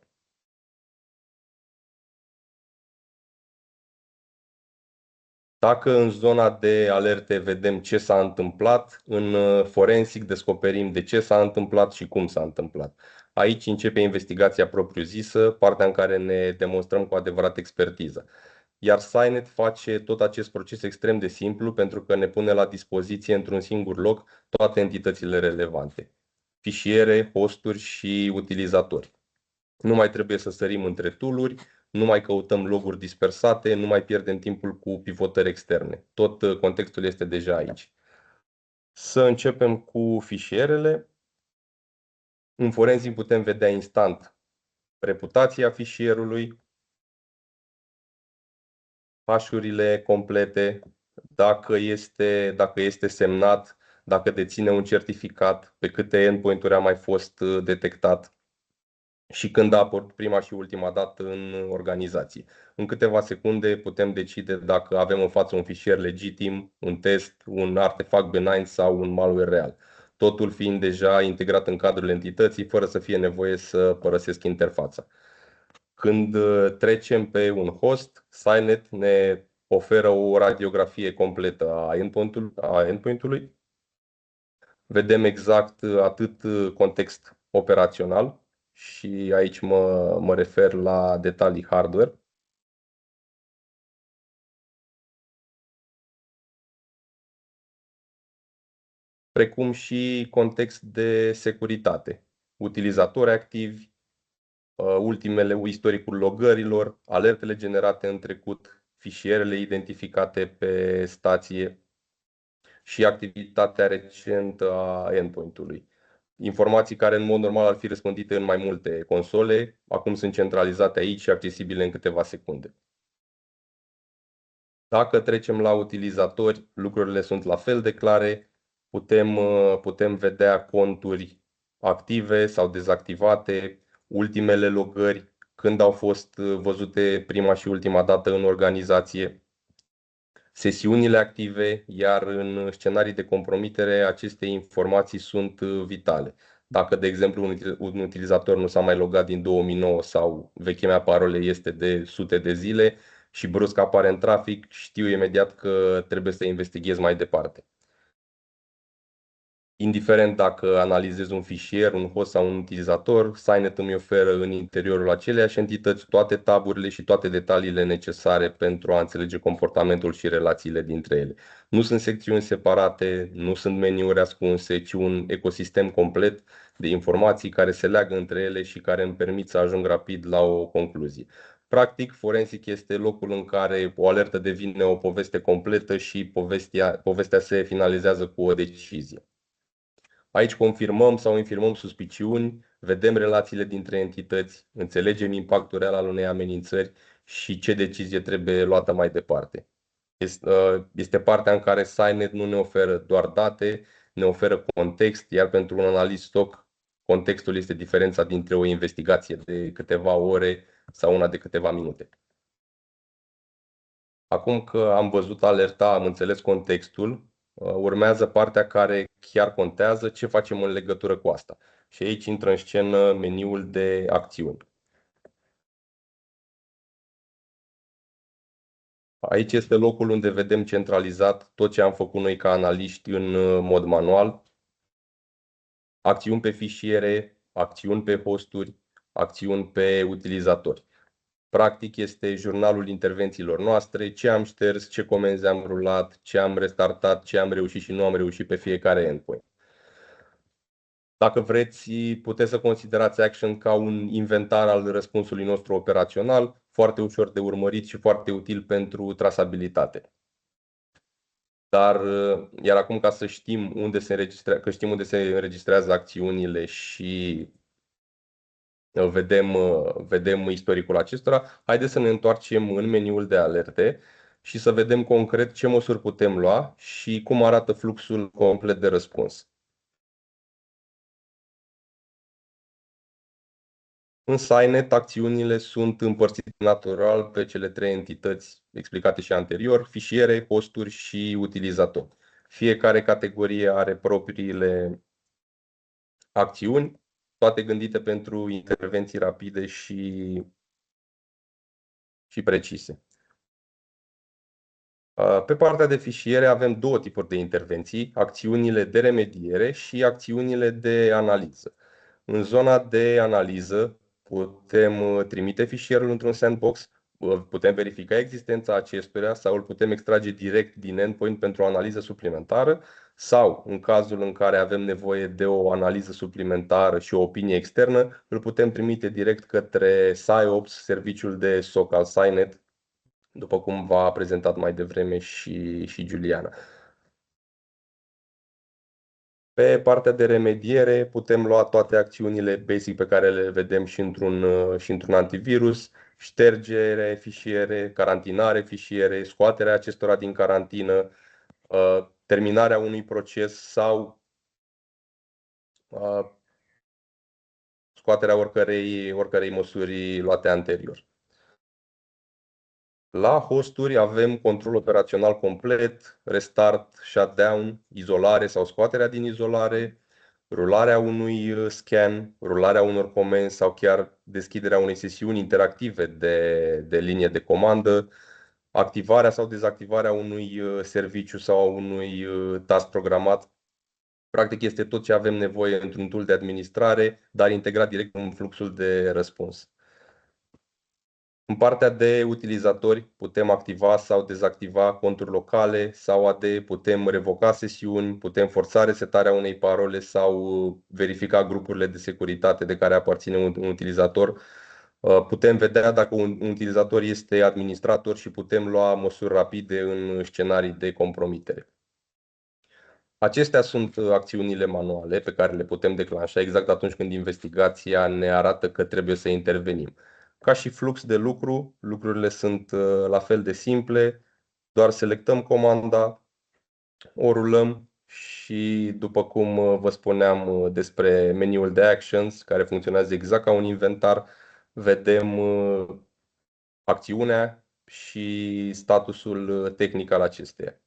Dacă în zona de alerte vedem ce s-a întâmplat, în forensic descoperim de ce s-a întâmplat și cum s-a întâmplat. Aici începe investigația propriu-zisă, partea în care ne demonstrăm cu adevărat expertiza. Iar Cynet face tot acest proces extrem de simplu pentru că ne pune la dispoziție într-un singur loc toate entitățile relevante: fișiere, hosturi și utilizatori. Nu mai trebuie să sărim între tool-uri, nu mai căutăm loguri dispersate, nu mai pierdem timpul cu pivotări externe. Tot contextul este deja aici. Să începem cu fișierele. În forensic putem vedea instant reputația fișierului, hașurile complete, dacă este semnat, dacă deține un certificat, pe câte endpoint-uri a mai fost detectat și când a apărut prima și ultima dată în organizație. În câteva secunde putem decide dacă avem în față un fișier legitim, un test, un artefact benign sau un malware real. Totul fiind deja integrat în cadrul entității, fără să fie nevoie să părăsesc interfața. Când trecem pe un host, Cynet ne oferă o radiografie completă a endpoint-ului. Vedem exact atât context operațional, și aici mă refer la detalii hardware, precum și context de securitate, utilizatori activi, istoricul logărilor, alertele generate în trecut, fișierele identificate pe stație și activitatea recentă a endpoint-ului. informații care în mod normal ar fi răspândite în mai multe console, acum sunt centralizate aici și accesibile în câteva secunde. Dacă trecem la utilizatori, lucrurile sunt la fel de clare. Putem vedea conturi active sau dezactivate, ultimele logări, când au fost văzute prima și ultima dată în organizație, sesiunile active, iar în scenarii de compromitere aceste informații sunt vitale. Dacă, de exemplu, un utilizator nu s-a mai logat din 2009 sau vechimea parolei este de sute de zile și brusc apare în trafic, știu imediat că trebuie să investighez mai departe. Indiferent dacă analizez un fișier, un host sau un utilizator, Cynet îmi oferă în interiorul aceleiași entități toate taburile și toate detaliile necesare pentru a înțelege comportamentul și relațiile dintre ele. Nu sunt secțiuni separate, nu sunt meniuri ascunse, ci un ecosistem complet de informații care se leagă între ele și care îmi permit să ajung rapid la o concluzie. Practic, forensic este locul în care o alertă devine o poveste completă și povestea se finalizează cu o decizie. Aici confirmăm sau infirmăm suspiciuni, vedem relațiile dintre entități, înțelegem impactul real al unei amenințări și ce decizie trebuie luată mai departe. Este partea în care Cynet nu ne oferă doar date, ne oferă context, iar pentru un analist stock, contextul este diferența dintre o investigație de câteva ore sau una de câteva minute. Acum că am văzut alerta, am înțeles contextul, urmează partea care chiar contează, ce facem în legătură cu asta. Și aici intră în scenă meniul de acțiuni. Aici este locul unde vedem centralizat tot ce am făcut noi ca analiști în mod manual. Acțiuni pe fișiere, acțiuni pe hosturi, acțiuni pe utilizatori. Practic este jurnalul intervențiilor noastre, ce am șters, ce comenzi am rulat, ce am restartat, ce am reușit și nu am reușit pe fiecare endpoint. Dacă vreți, puteți să considerați Action ca un inventar al răspunsului nostru operațional, foarte ușor de urmărit și foarte util pentru trasabilitate. Iar acum, ca să știm unde se înregistrează acțiunile și vedem istoricul acestora, haideți să ne întoarcem în meniul de alerte și să vedem concret ce măsuri putem lua și cum arată fluxul complet de răspuns. În Cynet, acțiunile sunt împărțite natural pe cele trei entități explicate și anterior, fișiere, hosturi și utilizatori. Fiecare categorie are propriile acțiuni, toate gândite pentru intervenții rapide și precise. Pe partea de fișiere avem două tipuri de intervenții, acțiunile de remediere și acțiunile de analiză. În zona de analiză putem trimite fișierul într-un sandbox, putem verifica existența acestuia sau îl putem extrage direct din endpoint pentru o analiză suplimentară sau, în cazul în care avem nevoie de o analiză suplimentară și o opinie externă, îl putem trimite direct către SciOps, serviciul de SOC al Cynet, după cum v-a prezentat mai devreme și Julianna. Pe partea de remediere putem lua toate acțiunile basic pe care le vedem și într-un antivirus, ștergere fișiere, carantinare fișiere, scoaterea acestora din carantină, terminarea unui proces sau scoaterea oricărei măsuri luate anterior. La hosturi avem control operațional complet, restart, shutdown, izolare sau scoaterea din izolare, rularea unui scan, rularea unor comenzi sau chiar deschiderea unei sesiuni interactive de linie de comandă, activarea sau dezactivarea unui serviciu sau unui task programat. Practic este tot ce avem nevoie într-un tool de administrare, dar integrat direct în fluxul de răspuns. În partea de utilizatori putem activa sau dezactiva conturi locale sau AD, putem revoca sesiuni, putem forța resetarea unei parole sau verifica grupurile de securitate de care aparține un utilizator. Putem vedea dacă un utilizator este administrator și putem lua măsuri rapide în scenarii de compromitere. Acestea sunt acțiunile manuale pe care le putem declanșa exact atunci când investigația ne arată că trebuie să intervenim. Ca și flux de lucru, lucrurile sunt la fel de simple, doar selectăm comanda, o rulăm și, după cum vă spuneam despre meniul de actions, care funcționează exact ca un inventar, vedem acțiunea și statusul tehnic al acesteia.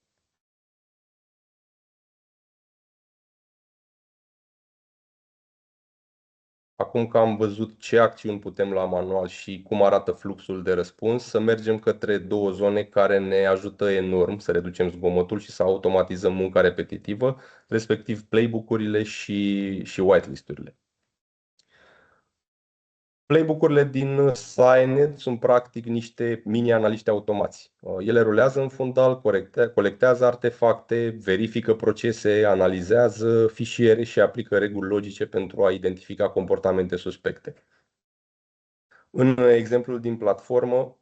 Acum că am văzut ce acțiuni putem lua manual și cum arată fluxul de răspuns, să mergem către două zone care ne ajută enorm să reducem zgomotul și să automatizăm munca repetitivă, respectiv playbook-urile și whitelist-urile. Playbook-urile din Cynet sunt practic niște mini-analiști automați. Ele rulează în fundal, colectează artefacte, verifică procese, analizează fișiere și aplică reguli logice pentru a identifica comportamente suspecte. În exemplul din platformă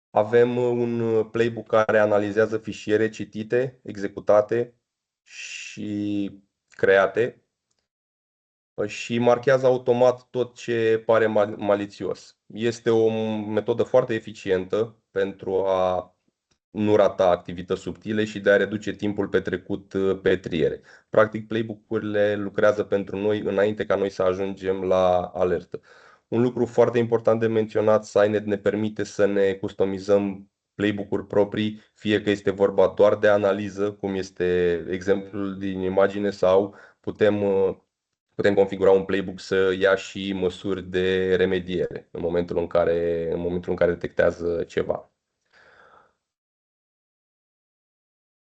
avem un playbook care analizează fișiere citite, executate și create și marchează automat tot ce pare malițios. Este o metodă foarte eficientă pentru a nu rata activități subtile și de a reduce timpul petrecut pe triere. Practic, playbook-urile lucrează pentru noi înainte ca noi să ajungem la alertă. Un lucru foarte important de menționat, Cynet ne permite să ne customizăm playbook-uri proprii, fie că este vorba doar de analiză, cum este exemplul din imagine, sau putem configura un playbook să ia și măsuri de remediere în momentul în care detectează ceva.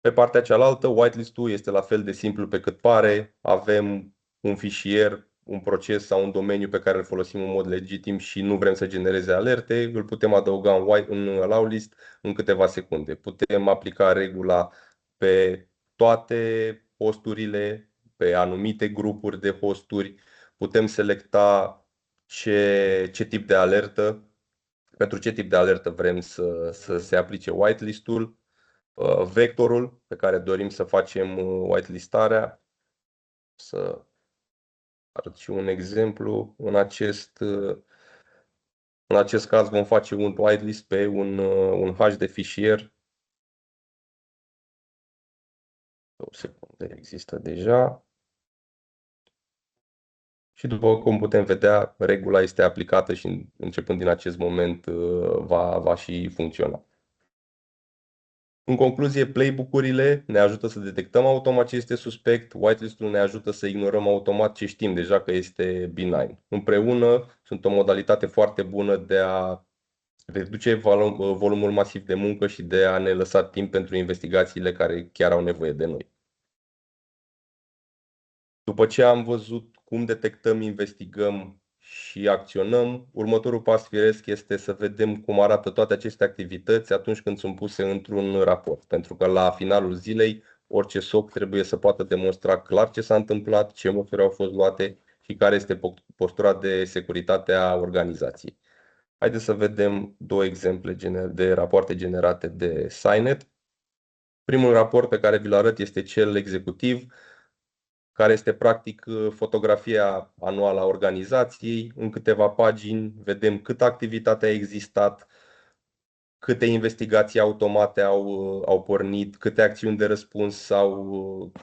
Pe partea cealaltă, whitelist-ul este la fel de simplu pe cât pare. Avem un fișier, un proces sau un domeniu pe care îl folosim în mod legitim și nu vrem să genereze alerte, îl putem adăuga în allow list în câteva secunde. Putem aplica regula pe toate hosturile, pe anumite grupuri de hosturi. Putem selecta ce tip de alertă, pentru ce tip de alertă vrem să se aplice whitelist-ul, vectorul pe care dorim să facem whitelistarea. Să arăt și un exemplu. În acest caz vom face un whitelist pe un hash de fișier. O secundă, există deja. Și după cum putem vedea, regula este aplicată și începând din acest moment va și funcționa. În concluzie, playbook-urile ne ajută să detectăm automat ce este suspect, whitelist-ul ne ajută să ignorăm automat ce știm deja că este benign. Împreună sunt o modalitate foarte bună de a reduce volumul masiv de muncă și de a ne lăsa timp pentru investigațiile care chiar au nevoie de noi. După ce am văzut cum detectăm, investigăm și acționăm, următorul pas firesc este să vedem cum arată toate aceste activități atunci când sunt puse într-un raport. Pentru că la finalul zilei, orice SOC trebuie să poată demonstra clar ce s-a întâmplat, ce măsuri au fost luate și care este postura de securitate a organizației. Haideți să vedem două exemple de rapoarte generate de Cynet. Primul raport pe care vi-l arăt este cel executiv, care este practic fotografia anuală a organizației. În câteva pagini vedem câtă activitate a existat, câte investigații automate au pornit, câte acțiuni de răspuns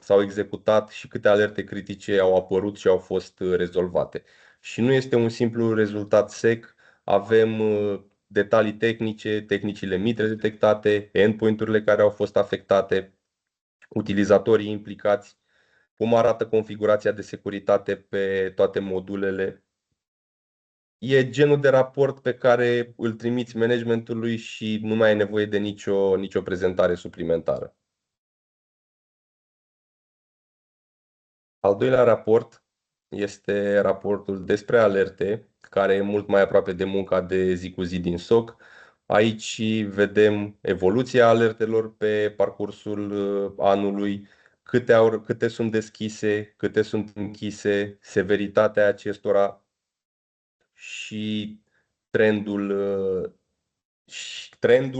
s-au executat și câte alerte critice au apărut și au fost rezolvate. Și nu este un simplu rezultat sec, avem detalii tehnice, tehnicile mitre detectate, endpoint-urile care au fost afectate, utilizatorii implicați, cum arată configurația de securitate pe toate modulele. E genul de raport pe care îl trimiți managementului și nu mai ai nevoie de nicio prezentare suplimentară. Al doilea raport este raportul despre alerte, care e mult mai aproape de munca de zi cu zi din SOC. Aici vedem evoluția alertelor pe parcursul anului, câte sunt deschise, câte sunt închise, severitatea acestora și trendul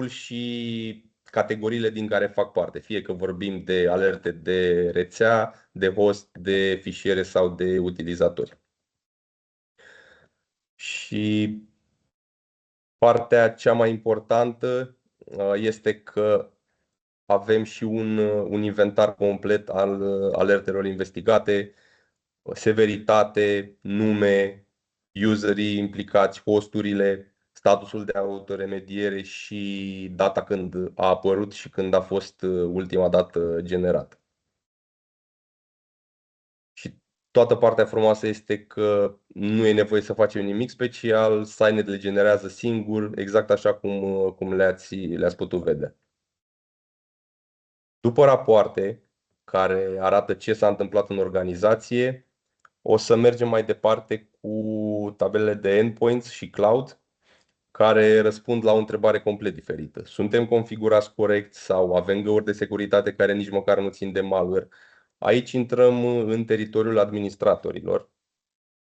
și categoriile din care fac parte, fie că vorbim de alerte de rețea, de host, de fișiere sau de utilizatori. Și partea cea mai importantă este că avem și un inventar complet al alertelor investigate, severitate, nume, userii implicați, hosturile, statusul de autoremediere și data când a apărut și când a fost ultima dată generată. Și toată partea frumoasă este că nu e nevoie să facem nimic special, Cynet le generează singur, exact așa cum le-ați putut vedea. După rapoarte care arată ce s-a întâmplat în organizație, o să mergem mai departe cu tabelele de endpoints și cloud, care răspund la o întrebare complet diferită. Suntem configurați corect sau avem găuri de securitate care nici măcar nu țin de malware? Aici intrăm în teritoriul administratorilor,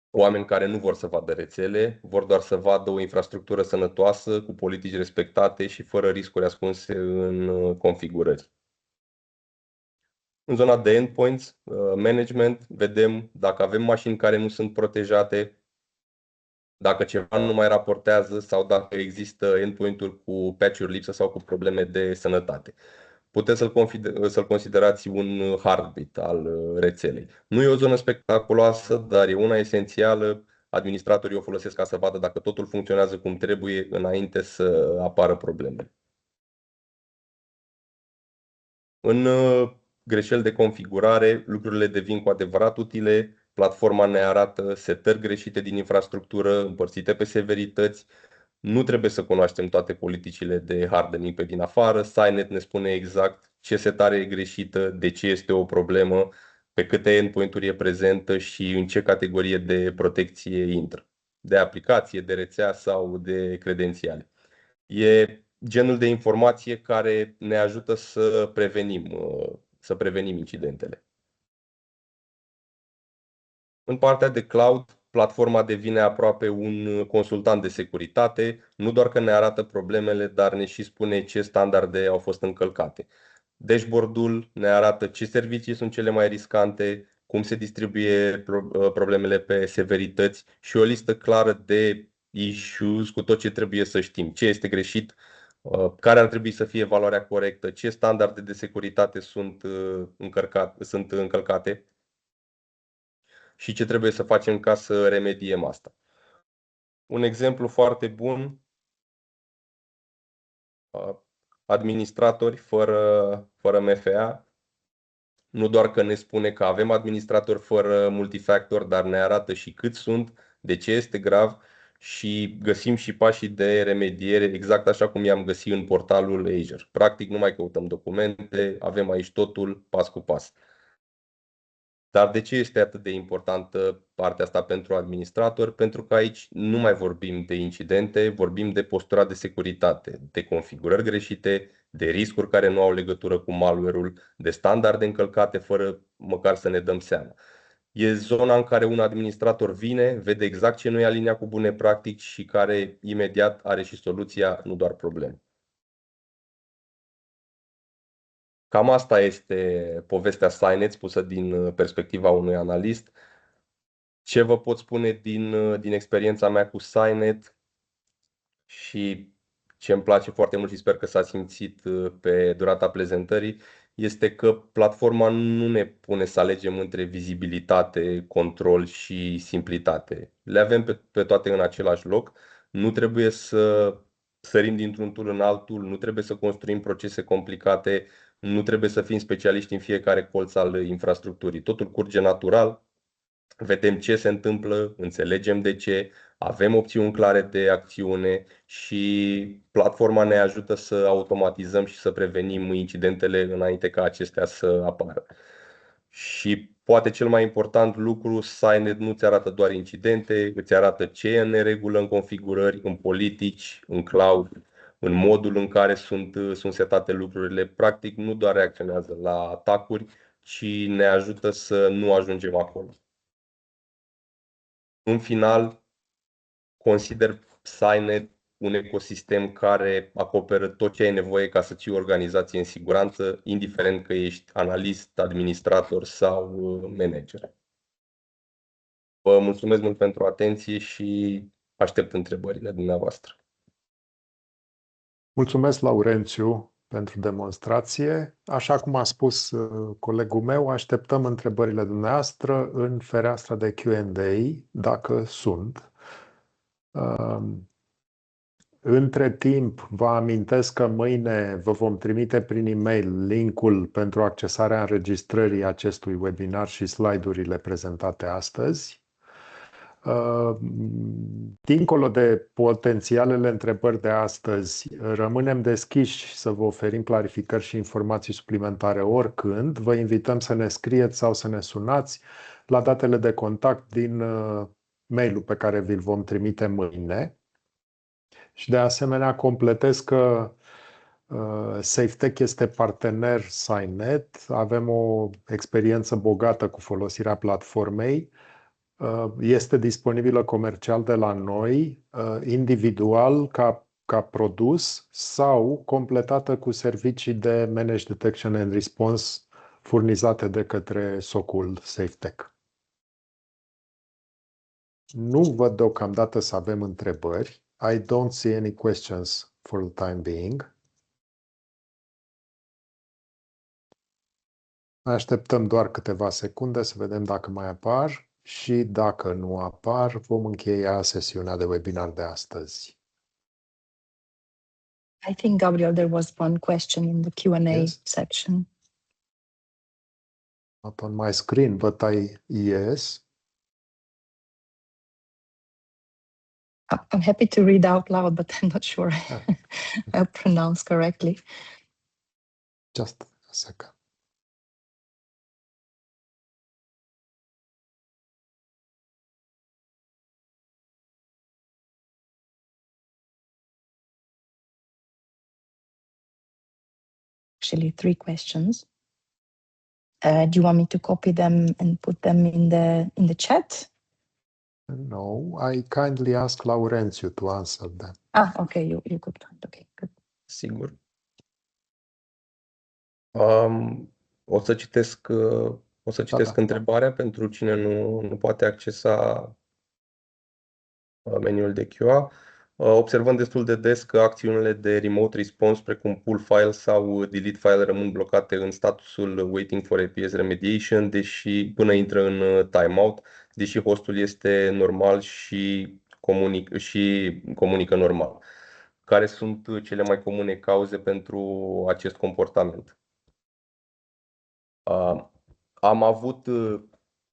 oameni care nu vor să vadă rețele, vor doar să vadă o infrastructură sănătoasă, cu politici respectate și fără riscuri ascunse în configurări. În zona de endpoints, management, vedem dacă avem mașini care nu sunt protejate, dacă ceva nu mai raportează sau dacă există endpoint-uri cu patch-uri lipsă sau cu probleme de sănătate. Puteți să-l considerați un heartbeat al rețelei. Nu e o zonă spectaculoasă, dar e una esențială. Administratorii o folosesc ca să vadă dacă totul funcționează cum trebuie înainte să apară probleme. În greșeli de configurare, lucrurile devin cu adevărat utile. Platforma ne arată setări greșite din infrastructură, împărțite pe severități. Nu trebuie să cunoaștem toate politicile de hardening pe din afară. Cynet ne spune exact ce setare e greșită, de ce este o problemă, pe câte endpoint-uri e prezentă și în ce categorie de protecție intră. De aplicație, de rețea sau de credențiale. E genul de informație care ne ajută să prevenim incidentele. În partea de cloud, platforma devine aproape un consultant de securitate, nu doar că ne arată problemele, dar ne și spune ce standarde au fost încălcate. Dashboard-ul ne arată ce servicii sunt cele mai riscante, cum se distribuie problemele pe severități și o listă clară de issues cu tot ce trebuie să știm, ce este greșit, care ar trebui să fie valoarea corectă, ce standarde de securitate sunt încălcate și ce trebuie să facem ca să remediem asta. Un exemplu foarte bun, administratori fără MFA, nu doar că ne spune că avem administratori fără multifactor, dar ne arată și cât sunt, de ce este grav și găsim și pașii de remediere exact așa cum i-am găsit în portalul Azure. Practic nu mai căutăm documente, avem aici totul pas cu pas. Dar de ce este atât de importantă partea asta pentru administrator? Pentru că aici nu mai vorbim de incidente, vorbim de postura de securitate, de configurări greșite, de riscuri care nu au legătură cu malware-ul, de standarde încălcate fără măcar să ne dăm seama. E zona în care un administrator vine, vede exact ce nu e aliniat cu bune practici și care imediat are și soluția, nu doar probleme. Cam asta este povestea Cynet spusă din perspectiva unui analist. Ce vă pot spune din experiența mea cu Cynet și ce îmi place foarte mult și sper că s-a simțit pe durata prezentării, este că platforma nu ne pune să alegem între vizibilitate, control și simplitate. Le avem pe toate în același loc. Nu trebuie să sărim dintr-un tool în altul, nu trebuie să construim procese complicate, nu trebuie să fim specialiști în fiecare colț al infrastructurii. Totul curge natural. Vedem ce se întâmplă, înțelegem de ce, avem opțiuni clare de acțiune și platforma ne ajută să automatizăm și să prevenim incidentele înainte ca acestea să apară. Și poate cel mai important lucru, Cynet nu îți arată doar incidente, îți arată ce e în neregulă în configurări, în politici, în cloud, în modul în care sunt setate lucrurile. Practic nu doar reacționează la atacuri, ci ne ajută să nu ajungem acolo. În final, consider Cynet un ecosistem care acoperă tot ce ai nevoie ca să ții o organizație în siguranță, indiferent că ești analist, administrator sau manager. Vă mulțumesc mult pentru atenție și aștept întrebările dumneavoastră. Mulțumesc, Laurențiu, pentru demonstrație. Așa cum a spus colegul meu, așteptăm întrebările dumneavoastră în fereastra de Q&A, dacă sunt. Între timp, vă amintesc că mâine vă vom trimite prin e-mail linkul pentru accesarea înregistrării acestui webinar și slide-urile prezentate astăzi. Dincolo de potențialele întrebări de astăzi, rămânem deschiși să vă oferim clarificări și informații suplimentare oricând. Vă invităm să ne scrieți sau să ne sunați la datele de contact din mail-ul pe care vi-l vom trimite mâine. Și de asemenea completez că Safetech este partener Cynet, avem o experiență bogată cu folosirea platformei, este disponibilă comercial de la noi, individual ca produs sau completată cu servicii de Managed Detection and Response furnizate de către SOC-ul Safetech. Nu văd deocamdată să avem întrebări. I don't see any questions for the time being. Așteptăm doar câteva secunde să vedem dacă mai apar și dacă nu apar, vom încheia sesiunea de webinar de astăzi. I think, Gabriel, there was one question in the Q&A section. Not on my screen, but yes. I'm happy to read out loud, but I'm not sure I pronounce correctly. Just a second. Actually, 3 questions. Do you want me to copy them and put them in the chat? No, I kindly ask Laurențiu to answer them. Okay, you could find. Okay, good. Sigur. O să citesc întrebarea pentru cine nu poate accesa meniul de QA. Observăm destul de des că acțiunile de remote response, precum pull file sau delete file, rămân blocate în statusul waiting for APS remediation, până intră în timeout, deși hostul este normal și comunică normal. Care sunt cele mai comune cauze pentru acest comportament? Am avut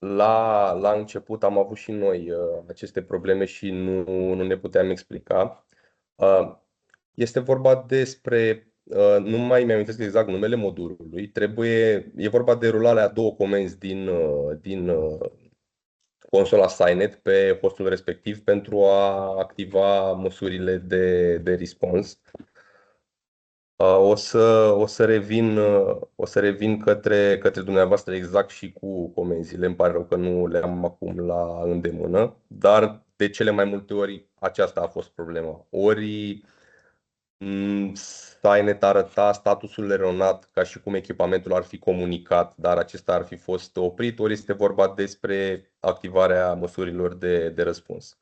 la început am avut și noi aceste probleme și nu ne puteam explica. Este vorba despre, nu mai mi-amintesc exact numele modulului, e vorba de rularea a 2 comenzi din consola Cynet pe hostul respectiv pentru a activa măsurile de response. O să revin către dumneavoastră exact și cu comenzile. Îmi pare rău că nu le am acum la îndemână, dar de cele mai multe ori aceasta a fost problema. Ori Cynet arăta statusul eronat ca și cum echipamentul ar fi comunicat, dar acesta ar fi fost oprit, ori este vorba despre activarea măsurilor de răspuns.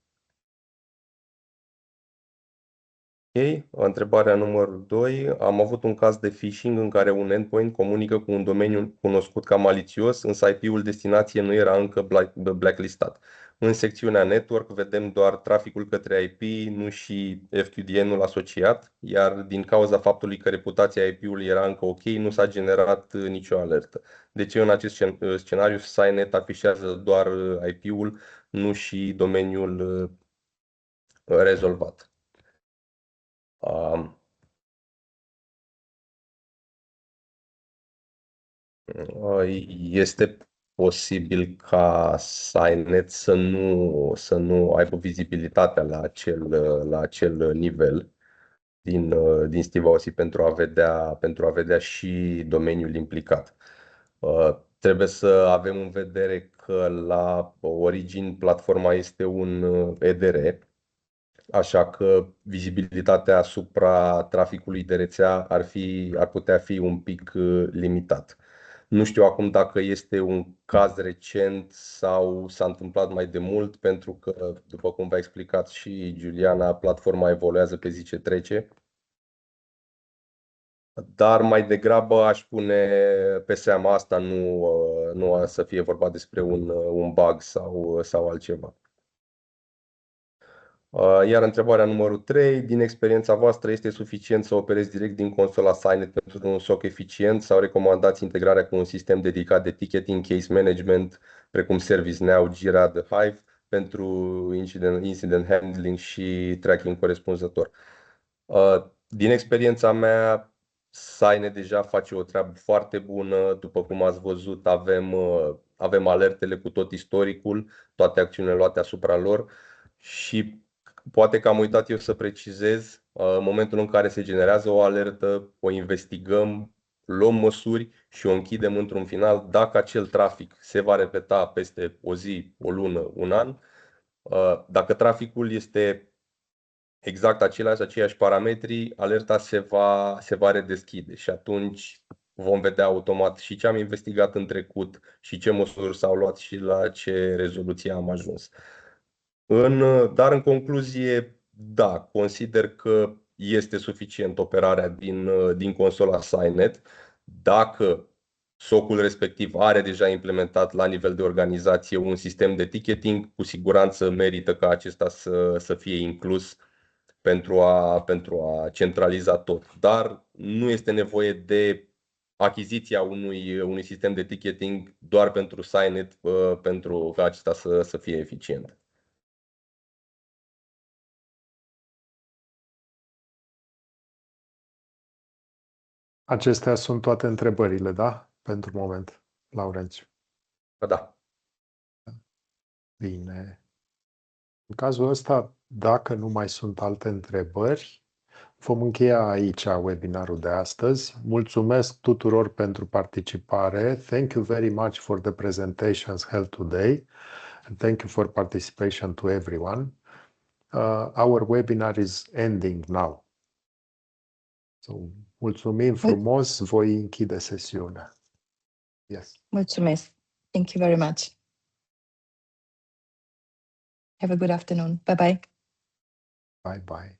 Întrebarea numărul 2. Am avut un caz de phishing în care un endpoint comunică cu un domeniu cunoscut ca malițios, însă IP-ul destinație nu era încă blacklistat. În secțiunea network vedem doar traficul către IP, nu și FQDN-ul asociat, iar din cauza faptului că reputația IP-ului era încă ok, nu s-a generat nicio alertă. De ce în acest scenariu Cynet afișează doar IP-ul, nu și domeniul rezolvat? Este posibil ca Cynet să nu aibă vizibilitatea la acel nivel din Steve Aussie pentru a vedea și domeniul implicat. Trebuie să avem în vedere că la origini platforma este un EDR, așa că vizibilitatea asupra traficului de rețea ar putea fi un pic limitat. Nu știu acum dacă este un caz recent sau s-a întâmplat mai de mult, pentru că, după cum v-a explicat și Juliana, platforma evoluează pe zi ce trece. Dar mai degrabă aș pune pe seama asta, nu să fie vorba despre un bug sau altceva. Iar întrebarea numărul 3, din experiența voastră, este suficient să operezi direct din consola Cynet pentru un SOC eficient sau recomandați integrarea cu un sistem dedicat de ticketing, case management, precum ServiceNow, Jira, The Hive, pentru incident handling și tracking corespunzător? Din experiența mea, Cynet deja face o treabă foarte bună. După cum ați văzut, avem alertele cu tot istoricul, toate acțiunile luate asupra lor și poate că am uitat eu să precizez, în momentul în care se generează o alertă, o investigăm, luăm măsuri și o închidem într-un final. Dacă acel trafic se va repeta peste o zi, o lună, un an, dacă traficul este exact aceiași parametri, alerta se va redeschide și atunci vom vedea automat și ce am investigat în trecut și ce măsuri s-au luat și la ce rezoluție am ajuns. Dar în concluzie, da, consider că este suficient operarea din consola Cynet. Dacă SOC-ul respectiv are deja implementat la nivel de organizație un sistem de ticketing, cu siguranță merită ca acesta să fie inclus pentru a centraliza tot. Dar nu este nevoie de achiziția unui sistem de ticketing doar pentru Cynet, pentru ca acesta să fie eficient. Acestea sunt toate întrebările, da? Pentru moment, Laurențiu. Da. Bine. În cazul ăsta, dacă nu mai sunt alte întrebări, vom încheia aici webinarul de astăzi. Mulțumesc tuturor pentru participare. Thank you very much for the presentations held today. And thank you for participation to everyone. Our webinar is ending now. So, mulțumim frumos, voi închide sesiunea. Yes. Mulțumesc. Thank you very much. Have a good afternoon. Bye-bye. Bye-bye.